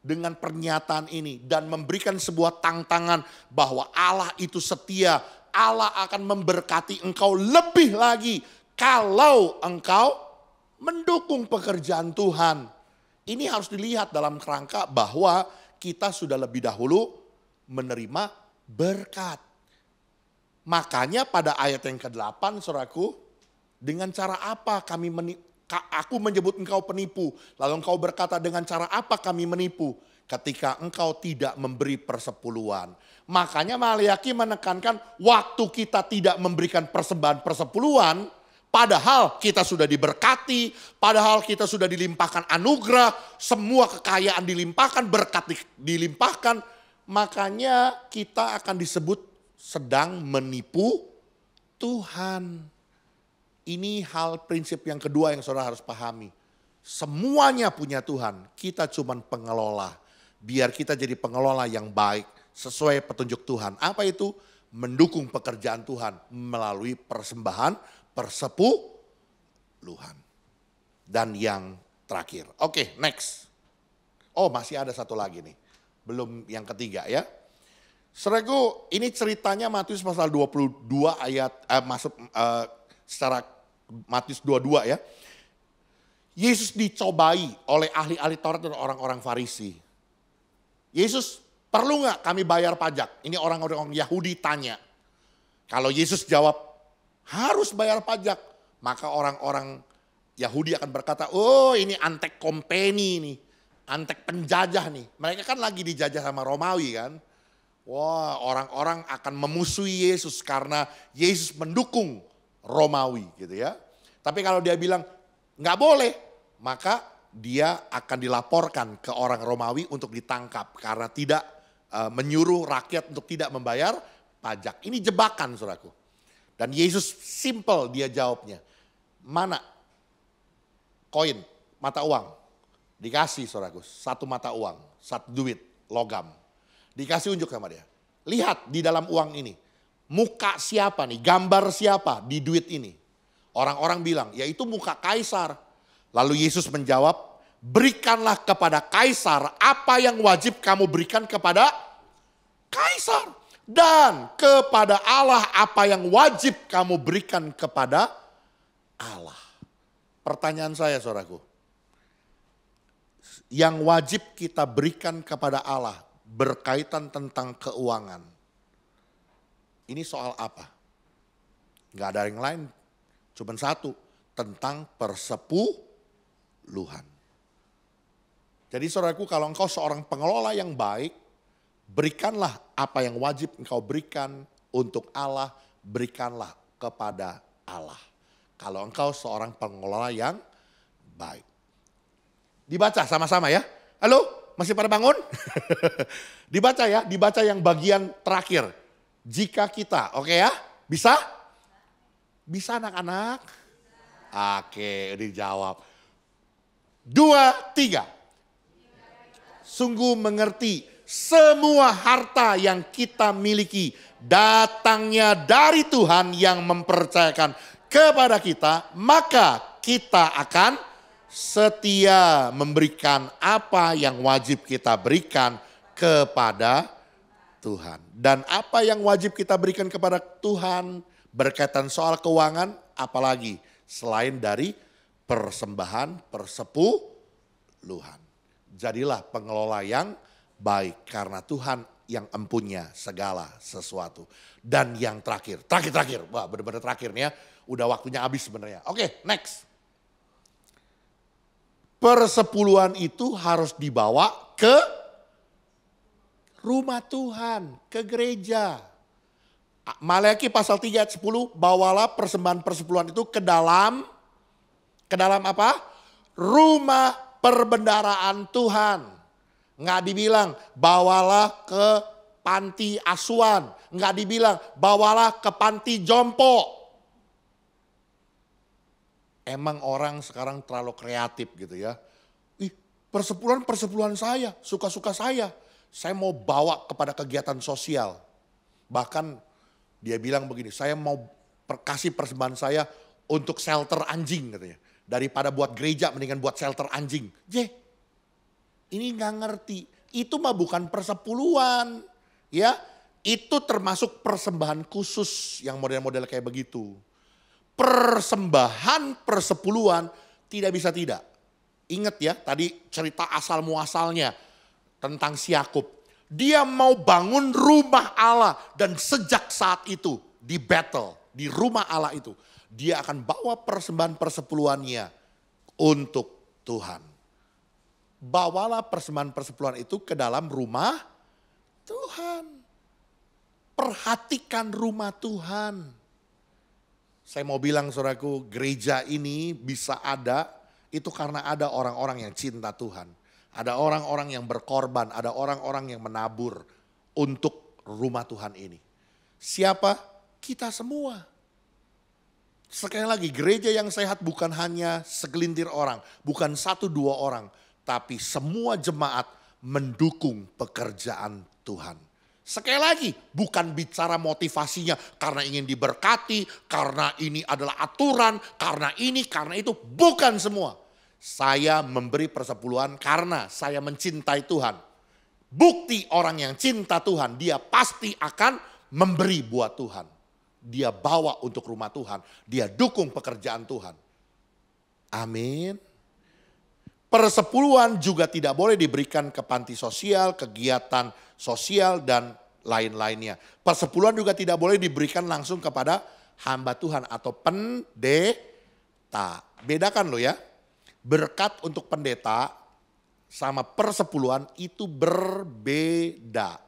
dengan pernyataan ini. Dan memberikan sebuah tantangan bahwa Allah itu setia. Allah akan memberkati engkau lebih lagi kalau engkau mendukung pekerjaan Tuhan. Ini harus dilihat dalam kerangka bahwa kita sudah lebih dahulu menerima berkat. Makanya pada ayat yang ke-8 saudaraku, dengan cara apa aku menyebut engkau penipu, lalu engkau berkata dengan cara apa kami menipu, ketika engkau tidak memberi persepuluhan. Makanya Maleakhi menekankan waktu kita tidak memberikan persembahan persepuluhan, padahal kita sudah diberkati, padahal kita sudah dilimpahkan anugerah, semua kekayaan dilimpahkan, berkat dilimpahkan, makanya kita akan disebut sedang menipu Tuhan. Ini hal prinsip yang kedua yang saudara harus pahami. Semuanya punya Tuhan, kita cuman pengelola. Biar kita jadi pengelola yang baik sesuai petunjuk Tuhan. Apa itu? Mendukung pekerjaan Tuhan melalui persembahan persepuluhan. Dan yang terakhir. Oke, next. Oh, masih ada satu lagi nih. Belum yang ketiga ya. Saudaraku, ini ceritanya Matius pasal 22 ayat, secara Matius 22 ya. Yesus dicobai oleh ahli-ahli Taurat dan orang-orang Farisi. Yesus, perlu gak kami bayar pajak? Ini orang-orang Yahudi tanya. Kalau Yesus jawab, harus bayar pajak. Maka orang-orang Yahudi akan berkata, oh ini antek company nih. Antek penjajah nih. Mereka kan lagi dijajah sama Romawi kan. Wah, orang-orang akan memusuhi Yesus karena Yesus mendukung Romawi gitu ya. Tapi kalau dia bilang nggak boleh, maka dia akan dilaporkan ke orang Romawi untuk ditangkap karena tidak menyuruh rakyat untuk tidak membayar pajak. Ini jebakan saudaraku. Dan Yesus simple dia jawabnya. Mana koin, mata uang? Dikasih saudaraku, satu mata uang, satu duit, logam. Dikasih unjuk sama dia. Lihat di dalam uang ini. Muka siapa nih, gambar siapa di duit ini. Orang-orang bilang, ya itu muka kaisar. Lalu Yesus menjawab, berikanlah kepada kaisar apa yang wajib kamu berikan kepada kaisar. Dan kepada Allah apa yang wajib kamu berikan kepada Allah. Pertanyaan saya saudaraku, yang wajib kita berikan kepada Allah berkaitan tentang keuangan. Ini soal apa? Gak ada yang lain, cuma satu, tentang persepuluhan. Jadi saudaraku, kalau engkau seorang pengelola yang baik, berikanlah apa yang wajib engkau berikan untuk Allah, berikanlah kepada Allah. Kalau engkau seorang pengelola yang baik. Dibaca sama-sama ya. Halo, masih pada bangun? Dibaca ya, dibaca yang bagian terakhir. Jika kita, oke ya, bisa? Bisa anak-anak? Oke, dijawab. 2, 3. Sungguh mengerti semua harta yang kita miliki datangnya dari Tuhan yang mempercayakan kepada kita, maka kita akan setia memberikan apa yang wajib kita berikan kepada Tuhan. Dan apa yang wajib kita berikan kepada Tuhan berkaitan soal keuangan, apalagi selain dari persembahan persepuluhan. Jadilah pengelola yang baik karena Tuhan yang empunya segala sesuatu. Dan yang terakhir, wah benar-benar terakhir nih ya. Udah waktunya habis sebenarnya. Oke, next. Persepuluhan itu harus dibawa ke rumah Tuhan, ke gereja. Maleakhi pasal 3 ayat 10, bawalah persembahan persepuluhan itu ke dalam apa? Rumah perbendaharaan Tuhan. Nggak dibilang bawalah ke panti asuhan. Nggak dibilang bawalah ke panti jompo. Emang orang sekarang terlalu kreatif gitu ya. Persepuluhan saya, suka-suka saya. Saya mau bawa kepada kegiatan sosial. Bahkan dia bilang begini, saya mau kasih persembahan saya untuk shelter anjing katanya. Daripada buat gereja mendingan buat shelter anjing. Ini nggak ngerti, itu mah bukan persepuluhan, ya. Itu termasuk persembahan khusus yang model-model kayak begitu. Persembahan persepuluhan tidak bisa tidak. Ingat ya, tadi cerita asal muasalnya tentang si Yakub. Dia mau bangun rumah Allah dan sejak saat itu di battle, di rumah Allah itu, dia akan bawa persembahan persepuluhannya untuk Tuhan. Bawalah persembahan persepuluhan itu ke dalam rumah Tuhan. Perhatikan rumah Tuhan. Saya mau bilang saudaraku, gereja ini bisa ada, itu karena ada orang-orang yang cinta Tuhan. Ada orang-orang yang berkorban, ada orang-orang yang menabur untuk rumah Tuhan ini. Siapa? Kita semua. Sekali lagi, gereja yang sehat bukan hanya segelintir orang, bukan 1-2 orang. Tapi semua jemaat mendukung pekerjaan Tuhan. Sekali lagi, bukan bicara motivasinya karena ingin diberkati, karena ini adalah aturan, karena ini, karena itu. Bukan semua. Saya memberi persepuluhan karena saya mencintai Tuhan. Bukti orang yang cinta Tuhan, dia pasti akan memberi buat Tuhan. Dia bawa untuk rumah Tuhan, dia dukung pekerjaan Tuhan. Amin. Persepuluhan juga tidak boleh diberikan ke panti sosial, kegiatan sosial dan lain-lainnya. Persepuluhan juga tidak boleh diberikan langsung kepada hamba Tuhan atau pendeta. Bedakan lo ya, berkat untuk pendeta sama persepuluhan itu berbeda.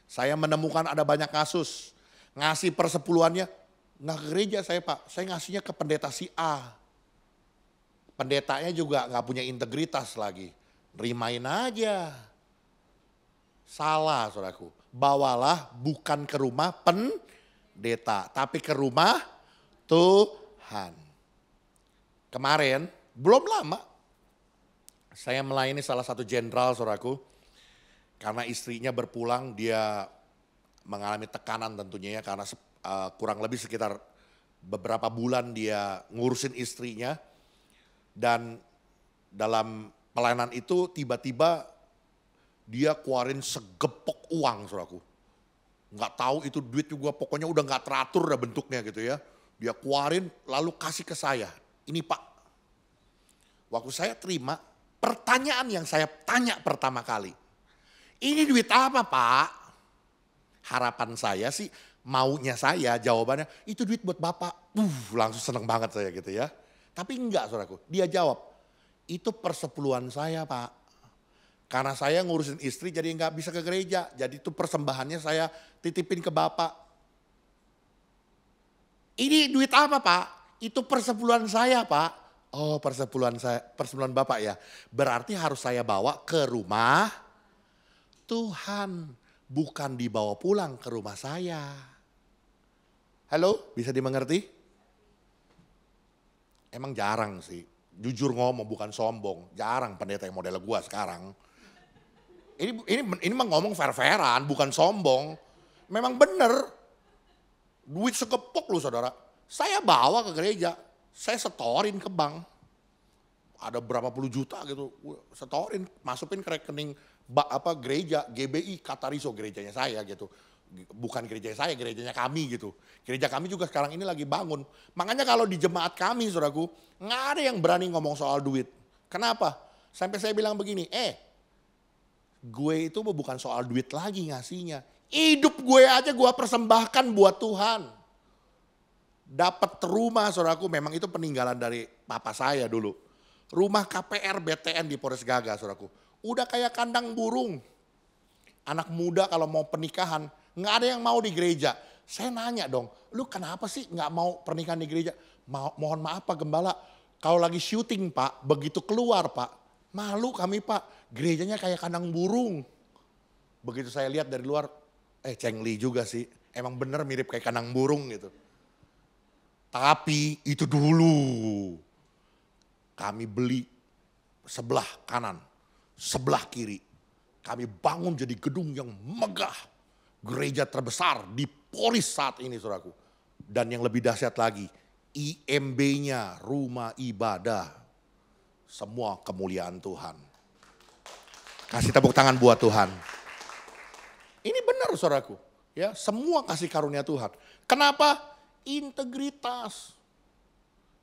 Saya menemukan ada banyak kasus, ngasih persepuluhannya nggak ke gereja saya Pak, saya ngasihnya ke pendeta si A. Pendetanya juga gak punya integritas lagi. Nerimain aja. Salah saudaraku. Bawalah bukan ke rumah pendeta. Tapi ke rumah Tuhan. Kemarin, belum lama. Saya melayani salah satu jenderal saudaraku. Karena istrinya berpulang, dia mengalami tekanan tentunya ya. Karena kurang lebih sekitar beberapa bulan dia ngurusin istrinya. Dan dalam pelayanan itu tiba-tiba dia keluarin segepok uang, saudaraku. Nggak tahu itu duit juga, pokoknya udah nggak teratur dah bentuknya gitu ya. Dia keluarin lalu kasih ke saya. Ini Pak, waktu saya terima, pertanyaan yang saya tanya pertama kali, ini duit apa Pak? Harapan saya sih, maunya saya jawabannya, itu duit buat Bapak. Langsung seneng banget saya gitu ya. Tapi enggak saudaraku, dia jawab, itu persepuluhan saya Pak. Karena saya ngurusin istri jadi nggak bisa ke gereja. Jadi itu persembahannya saya titipin ke Bapak. Ini duit apa Pak? Itu persepuluhan saya Pak. Oh persepuluhan saya, persepuluhan Bapak ya. Berarti harus saya bawa ke rumah Tuhan. Bukan dibawa pulang ke rumah saya. Halo, bisa dimengerti? Emang jarang sih, jujur ngomong bukan sombong, jarang pendeta yang model gua sekarang. Ini mah ngomong fair-fairan, bukan sombong. Memang bener, duit segepok lu saudara. Saya bawa ke gereja, saya setorin ke bank. Ada berapa puluh juta gitu, setorin, masukin ke rekening gereja, GBI, Katariso gerejanya saya gitu. Bukan gereja saya, gerejanya kami gitu. Gereja kami juga sekarang ini lagi bangun. Makanya kalau di jemaat kami saudaraku, nggak ada yang berani ngomong soal duit. Kenapa? Sampai saya bilang begini, gue itu bukan soal duit lagi ngasihnya. Hidup gue aja gue persembahkan buat Tuhan. Dapat rumah saudaraku, memang itu peninggalan dari papa saya dulu. Rumah KPR BTN di Polres Gaga saudaraku. Udah kayak kandang burung. Anak muda kalau mau pernikahan, nggak ada yang mau di gereja. Saya nanya dong, lu kenapa sih nggak mau pernikahan di gereja? Mohon maaf Pak Gembala, kalau lagi syuting Pak, begitu keluar Pak, malu kami Pak, gerejanya kayak kandang burung. Begitu saya lihat dari luar, cengli juga sih, emang bener mirip kayak kandang burung gitu. Tapi itu dulu, kami beli sebelah kanan, sebelah kiri. Kami bangun jadi gedung yang megah. Gereja terbesar di Polis saat ini saudaraku. Dan yang lebih dahsyat lagi, IMB-nya rumah ibadah. Semua kemuliaan Tuhan. Kasih tepuk tangan buat Tuhan. Ini benar saudaraku. Ya, semua kasih karunia Tuhan. Kenapa? Integritas.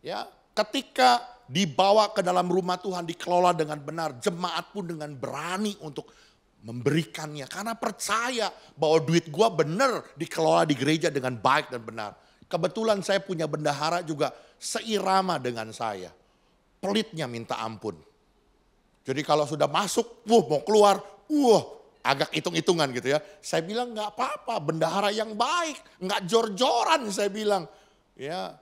Ya, ketika dibawa ke dalam rumah Tuhan, dikelola dengan benar, jemaat pun dengan berani untuk memberikannya. Karena percaya bahwa duit gua benar dikelola di gereja dengan baik dan benar. Kebetulan saya punya bendahara juga seirama dengan saya. Pelitnya minta ampun. Jadi kalau sudah masuk, mau keluar, agak hitung-hitungan gitu ya. Saya bilang nggak apa-apa, bendahara yang baik, nggak jor-joran saya bilang. Ya,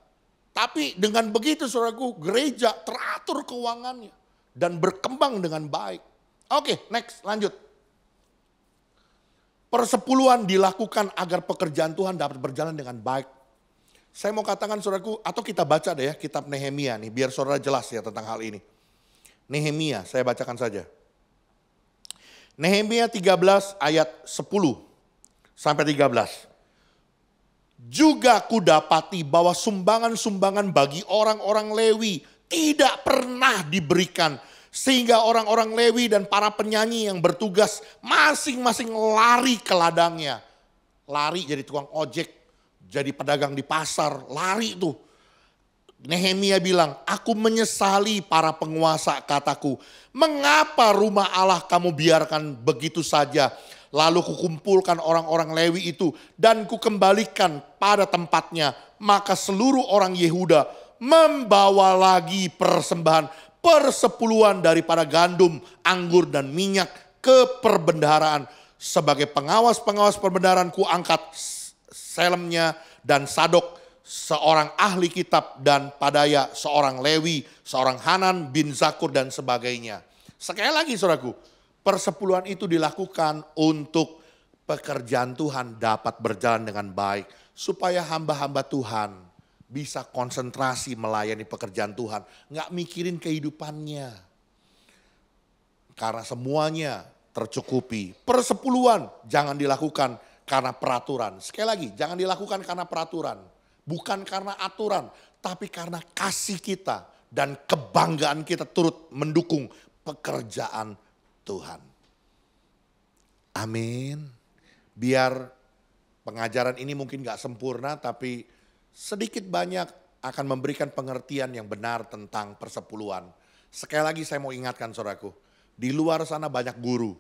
tapi dengan begitu saudaraku, gereja teratur keuangannya dan berkembang dengan baik. Oke, next, lanjut. Persepuluhan dilakukan agar pekerjaan Tuhan dapat berjalan dengan baik. Saya mau katakan saudaraku, atau kita baca deh ya kitab Nehemia nih, biar saudara jelas ya tentang hal ini. Nehemia, saya bacakan saja. Nehemia 13 ayat 10 sampai 13. Juga kudapati bahwa sumbangan-sumbangan bagi orang-orang Lewi tidak pernah diberikan. Sehingga orang-orang Lewi dan para penyanyi yang bertugas masing-masing lari ke ladangnya. Lari jadi tukang ojek, jadi pedagang di pasar, lari tuh. Nehemia bilang, aku menyesali para penguasa kataku. Mengapa rumah Allah kamu biarkan begitu saja? Lalu kukumpulkan orang-orang Lewi itu dan kukembalikan pada tempatnya. Maka seluruh orang Yehuda membawa lagi persembahan persepuluhan daripada gandum, anggur dan minyak ke perbendaharaan. Sebagai pengawas-pengawas perbendaharaan ku angkat Selemnya dan Sadok seorang ahli kitab dan Padaya seorang Lewi, seorang Hanan bin Zakur dan sebagainya. Sekali lagi saudaraku, persepuluhan itu dilakukan untuk pekerjaan Tuhan dapat berjalan dengan baik. Supaya hamba-hamba Tuhan bisa konsentrasi melayani pekerjaan Tuhan. Nggak mikirin kehidupannya. Karena semuanya tercukupi. Persepuluhan jangan dilakukan karena peraturan. Sekali lagi, jangan dilakukan karena peraturan. Bukan karena aturan, tapi karena kasih kita dan kebanggaan kita turut mendukung pekerjaan Tuhan. Amin. Biar pengajaran ini mungkin gak sempurna, tapi sedikit banyak akan memberikan pengertian yang benar tentang persepuluhan. Sekali lagi saya mau ingatkan saudaraku, di luar sana banyak guru,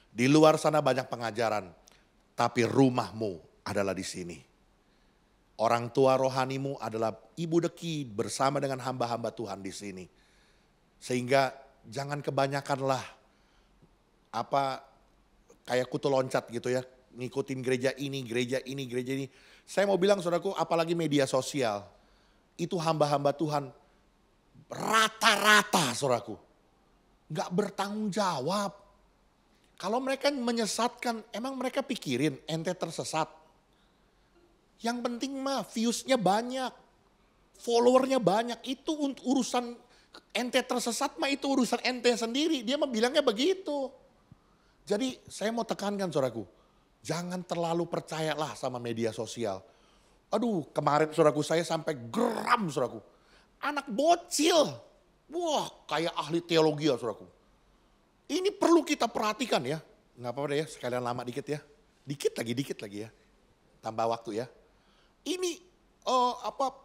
di luar sana banyak pengajaran, tapi rumahmu adalah di sini. Orang tua rohanimu adalah Ibu Deki bersama dengan hamba-hamba Tuhan di sini. Sehingga jangan kebanyakanlah kayak kutu loncat gitu ya, ngikutin gereja ini, gereja ini, gereja ini. Saya mau bilang saudaraku, apalagi media sosial, itu hamba-hamba Tuhan rata-rata saudaraku, gak bertanggung jawab. Kalau mereka menyesatkan, emang mereka pikirin ente tersesat? Yang penting mah viewsnya banyak, followernya banyak, itu urusan ente tersesat mah itu urusan ente sendiri. Dia mah bilangnya begitu. Jadi saya mau tekankan saudaraku, jangan terlalu percayalah sama media sosial. Aduh, kemarin saudaraku saya sampai geram saudaraku. Anak bocil, wah kayak ahli teologi ya saudaraku. Ini perlu kita perhatikan ya. Nggak apa-apa deh ya, sekalian lama dikit ya. Dikit lagi ya. Tambah waktu ya. Ini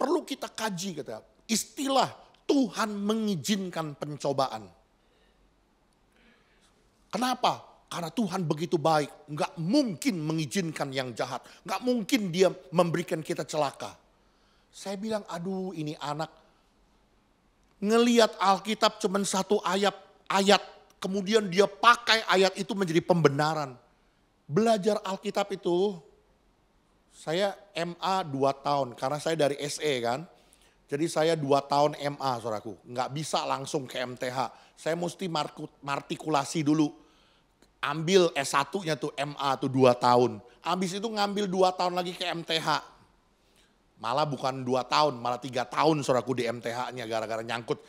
perlu kita kaji kata. Istilah Tuhan mengizinkan pencobaan. Kenapa? Karena Tuhan begitu baik, nggak mungkin mengizinkan yang jahat. Nggak mungkin dia memberikan kita celaka. Saya bilang, aduh ini anak ngeliat Alkitab cuma satu ayat, kemudian dia pakai ayat itu menjadi pembenaran. Belajar Alkitab itu, saya MA 2 tahun, karena saya dari SE kan. Jadi saya 2 tahun MA saudaraku, nggak bisa langsung ke MTH. Saya mesti martikulasi dulu. Ambil S1-nya tuh MA tuh 2 tahun. Habis itu ngambil 2 tahun lagi ke MTH. Malah bukan 2 tahun, malah 3 tahun saudaraku di MTH-nya gara-gara nyangkut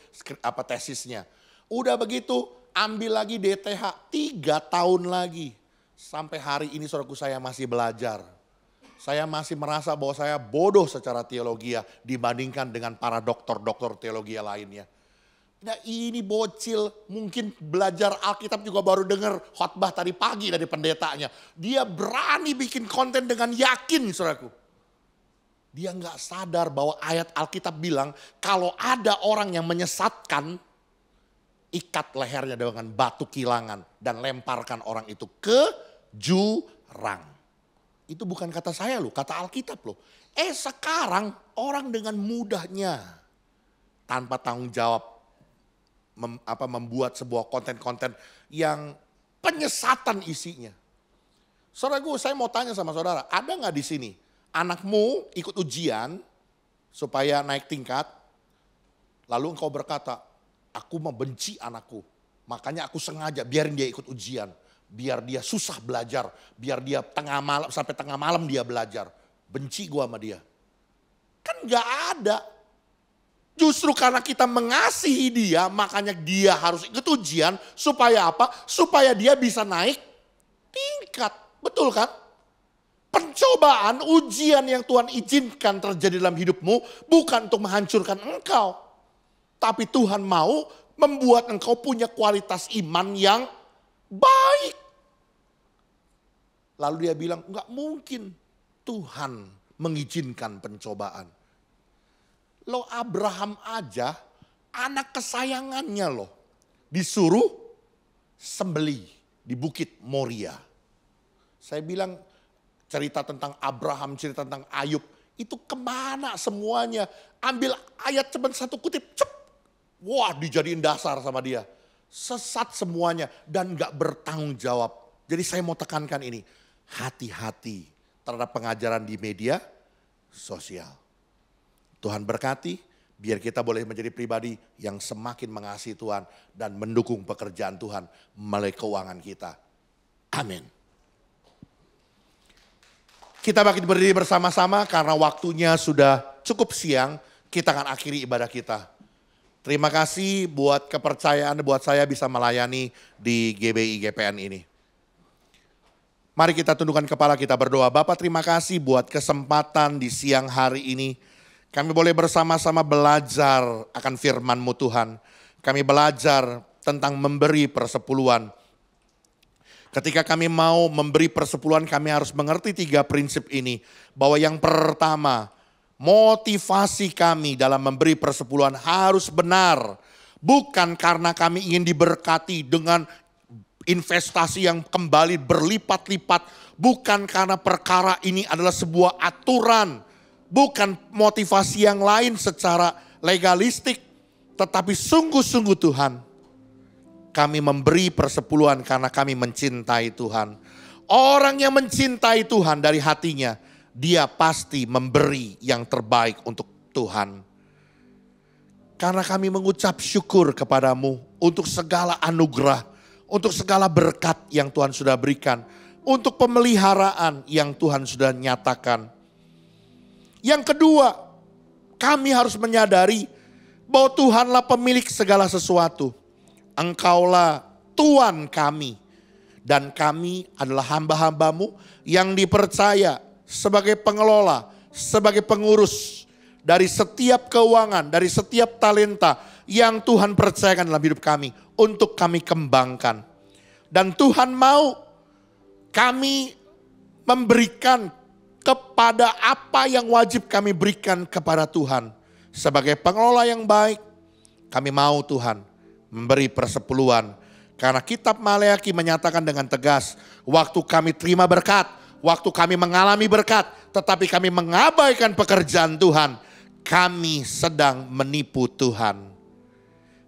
tesisnya. Udah begitu ambil lagi DTH 3 tahun lagi. Sampai hari ini saudaraku saya masih belajar. Saya masih merasa bahwa saya bodoh secara teologi dibandingkan dengan para doktor-doktor teologi lainnya. Nah ini bocil mungkin belajar Alkitab juga baru dengar khotbah tadi pagi dari pendetanya. Dia berani bikin konten dengan yakin saudaraku. Dia nggak sadar bahwa ayat Alkitab bilang kalau ada orang yang menyesatkan, ikat lehernya dengan batu kilangan dan lemparkan orang itu ke jurang. Itu bukan kata saya loh, kata Alkitab loh. Sekarang orang dengan mudahnya tanpa tanggung jawab membuat sebuah konten-konten yang penyesatan isinya. Saudaraku, saya mau tanya sama saudara, ada nggak di sini anakmu ikut ujian supaya naik tingkat, lalu engkau berkata, aku membenci anakku, makanya aku sengaja biarin dia ikut ujian, biar dia susah belajar, biar dia sampai tengah malam dia belajar, benci gua sama dia. Kan nggak ada. Justru karena kita mengasihi dia, makanya dia harus ikut ujian. Supaya apa? Supaya dia bisa naik tingkat. Betul kan? Pencobaan, ujian yang Tuhan izinkan terjadi dalam hidupmu bukan untuk menghancurkan engkau. Tapi Tuhan mau membuat engkau punya kualitas iman yang baik. Lalu dia bilang, enggak mungkin Tuhan mengizinkan pencobaan. Lo Abraham aja anak kesayangannya loh disuruh sembelih di Bukit Moria. Saya bilang cerita tentang Abraham, cerita tentang Ayub itu kemana semuanya. Ambil ayat cuma satu kutip, cep. Wah dijadiin dasar sama dia. Sesat semuanya dan gak bertanggung jawab. Jadi saya mau tekankan ini, hati-hati terhadap pengajaran di media sosial. Tuhan berkati, biar kita boleh menjadi pribadi yang semakin mengasihi Tuhan dan mendukung pekerjaan Tuhan melalui keuangan kita. Amin. Kita bangkit berdiri bersama-sama karena waktunya sudah cukup siang, kita akan akhiri ibadah kita. Terima kasih buat kepercayaan buat saya bisa melayani di GBI GPN ini. Mari kita tundukkan kepala, kita berdoa. Bapak terima kasih buat kesempatan di siang hari ini. Kami boleh bersama-sama belajar akan firman-Mu Tuhan. Kami belajar tentang memberi persepuluhan. Ketika kami mau memberi persepuluhan, kami harus mengerti 3 prinsip ini. Bahwa yang pertama, motivasi kami dalam memberi persepuluhan harus benar. Bukan karena kami ingin diberkati dengan investasi yang kembali berlipat-lipat. Bukan karena perkara ini adalah sebuah aturan. Bukan motivasi yang lain secara legalistik. Tetapi sungguh-sungguh Tuhan, kami memberi persepuluhan karena kami mencintai Tuhan. Orang yang mencintai Tuhan dari hatinya, dia pasti memberi yang terbaik untuk Tuhan. Karena kami mengucap syukur kepadamu untuk segala anugerah, untuk segala berkat yang Tuhan sudah berikan, untuk pemeliharaan yang Tuhan sudah nyatakan. Yang kedua, kami harus menyadari bahwa Tuhanlah pemilik segala sesuatu. Engkaulah Tuhan kami, dan kami adalah hamba-hambamu yang dipercaya sebagai pengelola, sebagai pengurus dari setiap keuangan, dari setiap talenta yang Tuhan percayakan dalam hidup kami untuk kami kembangkan. Dan Tuhan mau kami memberikan kepada apa yang wajib kami berikan kepada Tuhan. Sebagai pengelola yang baik, kami mau Tuhan memberi persepuluhan. Karena kitab Maleakhi menyatakan dengan tegas, waktu kami terima berkat, waktu kami mengalami berkat, tetapi kami mengabaikan pekerjaan Tuhan, kami sedang menipu Tuhan.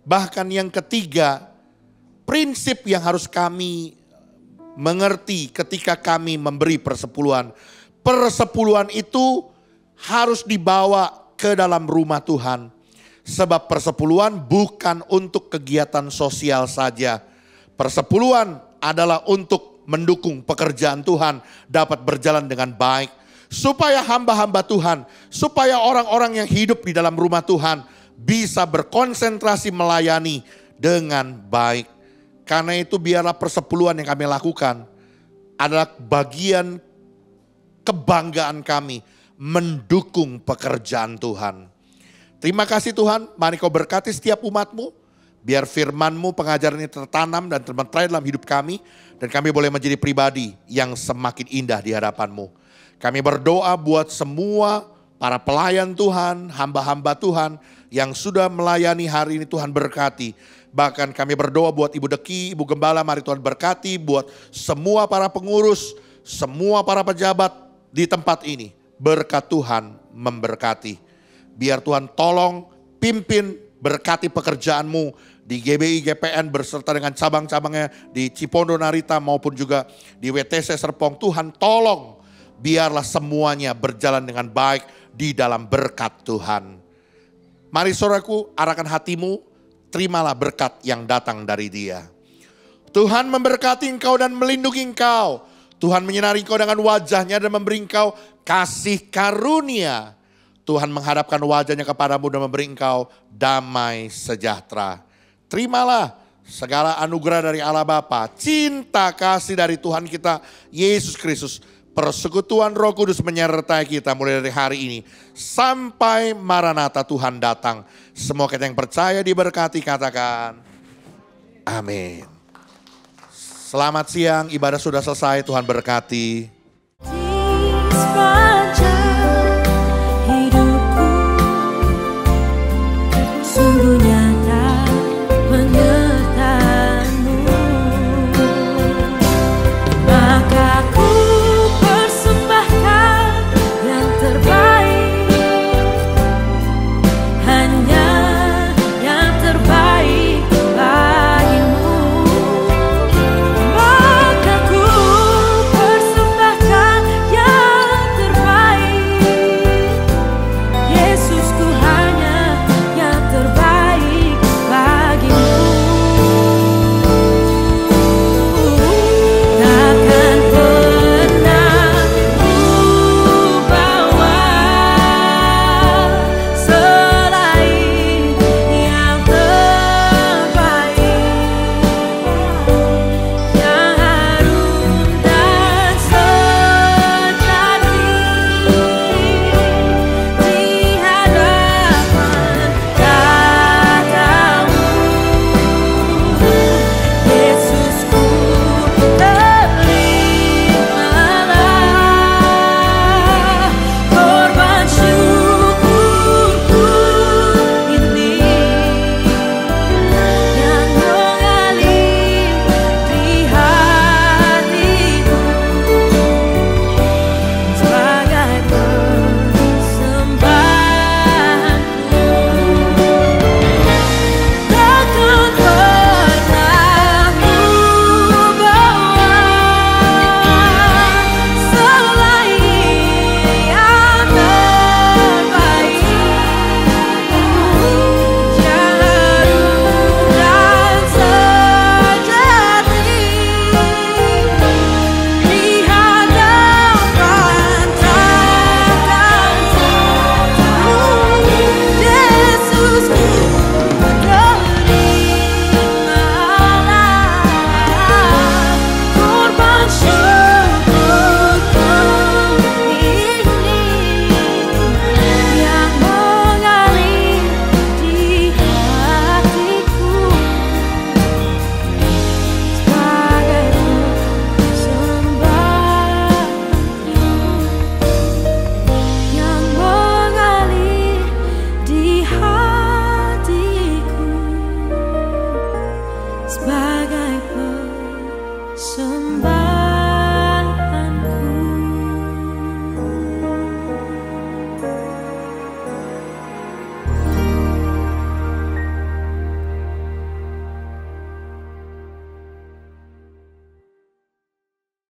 Bahkan yang ketiga, prinsip yang harus kami mengerti ketika kami memberi persepuluhan. Persepuluhan itu harus dibawa ke dalam rumah Tuhan. Sebab persepuluhan bukan untuk kegiatan sosial saja. Persepuluhan adalah untuk mendukung pekerjaan Tuhan dapat berjalan dengan baik. Supaya hamba-hamba Tuhan, supaya orang-orang yang hidup di dalam rumah Tuhan bisa berkonsentrasi melayani dengan baik. Karena itu biarlah persepuluhan yang kami lakukan adalah bagian kebanggaan kami mendukung pekerjaan Tuhan. Terima kasih Tuhan, mari kau berkati setiap umat-Mu. Biar firman-Mu, pengajaran ini tertanam dan terbentuk dalam hidup kami. Dan kami boleh menjadi pribadi yang semakin indah di hadapan-Mu. Kami berdoa buat semua para pelayan Tuhan, hamba-hamba Tuhan yang sudah melayani hari ini, Tuhan berkati. Bahkan kami berdoa buat Ibu Deki, Ibu Gembala, mari Tuhan berkati. Buat semua para pengurus, semua para pejabat di tempat ini. Berkat Tuhan memberkati. Biar Tuhan tolong pimpin, berkati pekerjaan-Mu di GBI GPN berserta dengan cabang-cabangnya di Cipondo Narita maupun juga di WTC Serpong. Tuhan tolong biarlah semuanya berjalan dengan baik di dalam berkat Tuhan. Mari saudaraku, arahkan hatimu, terimalah berkat yang datang dari Dia. Tuhan memberkati engkau dan melindungi engkau. Tuhan menyinari engkau dengan wajahnya dan memberi engkau kasih karunia. Tuhan menghadapkan wajahnya kepadamu dan memberi engkau damai sejahtera. Terimalah segala anugerah dari Allah Bapa, cinta kasih dari Tuhan kita Yesus Kristus, persekutuan Roh Kudus menyertai kita mulai dari hari ini sampai Maranatha Tuhan datang. Semua kita yang percaya diberkati, katakan amin. Selamat siang, ibadah sudah selesai, Tuhan berkati.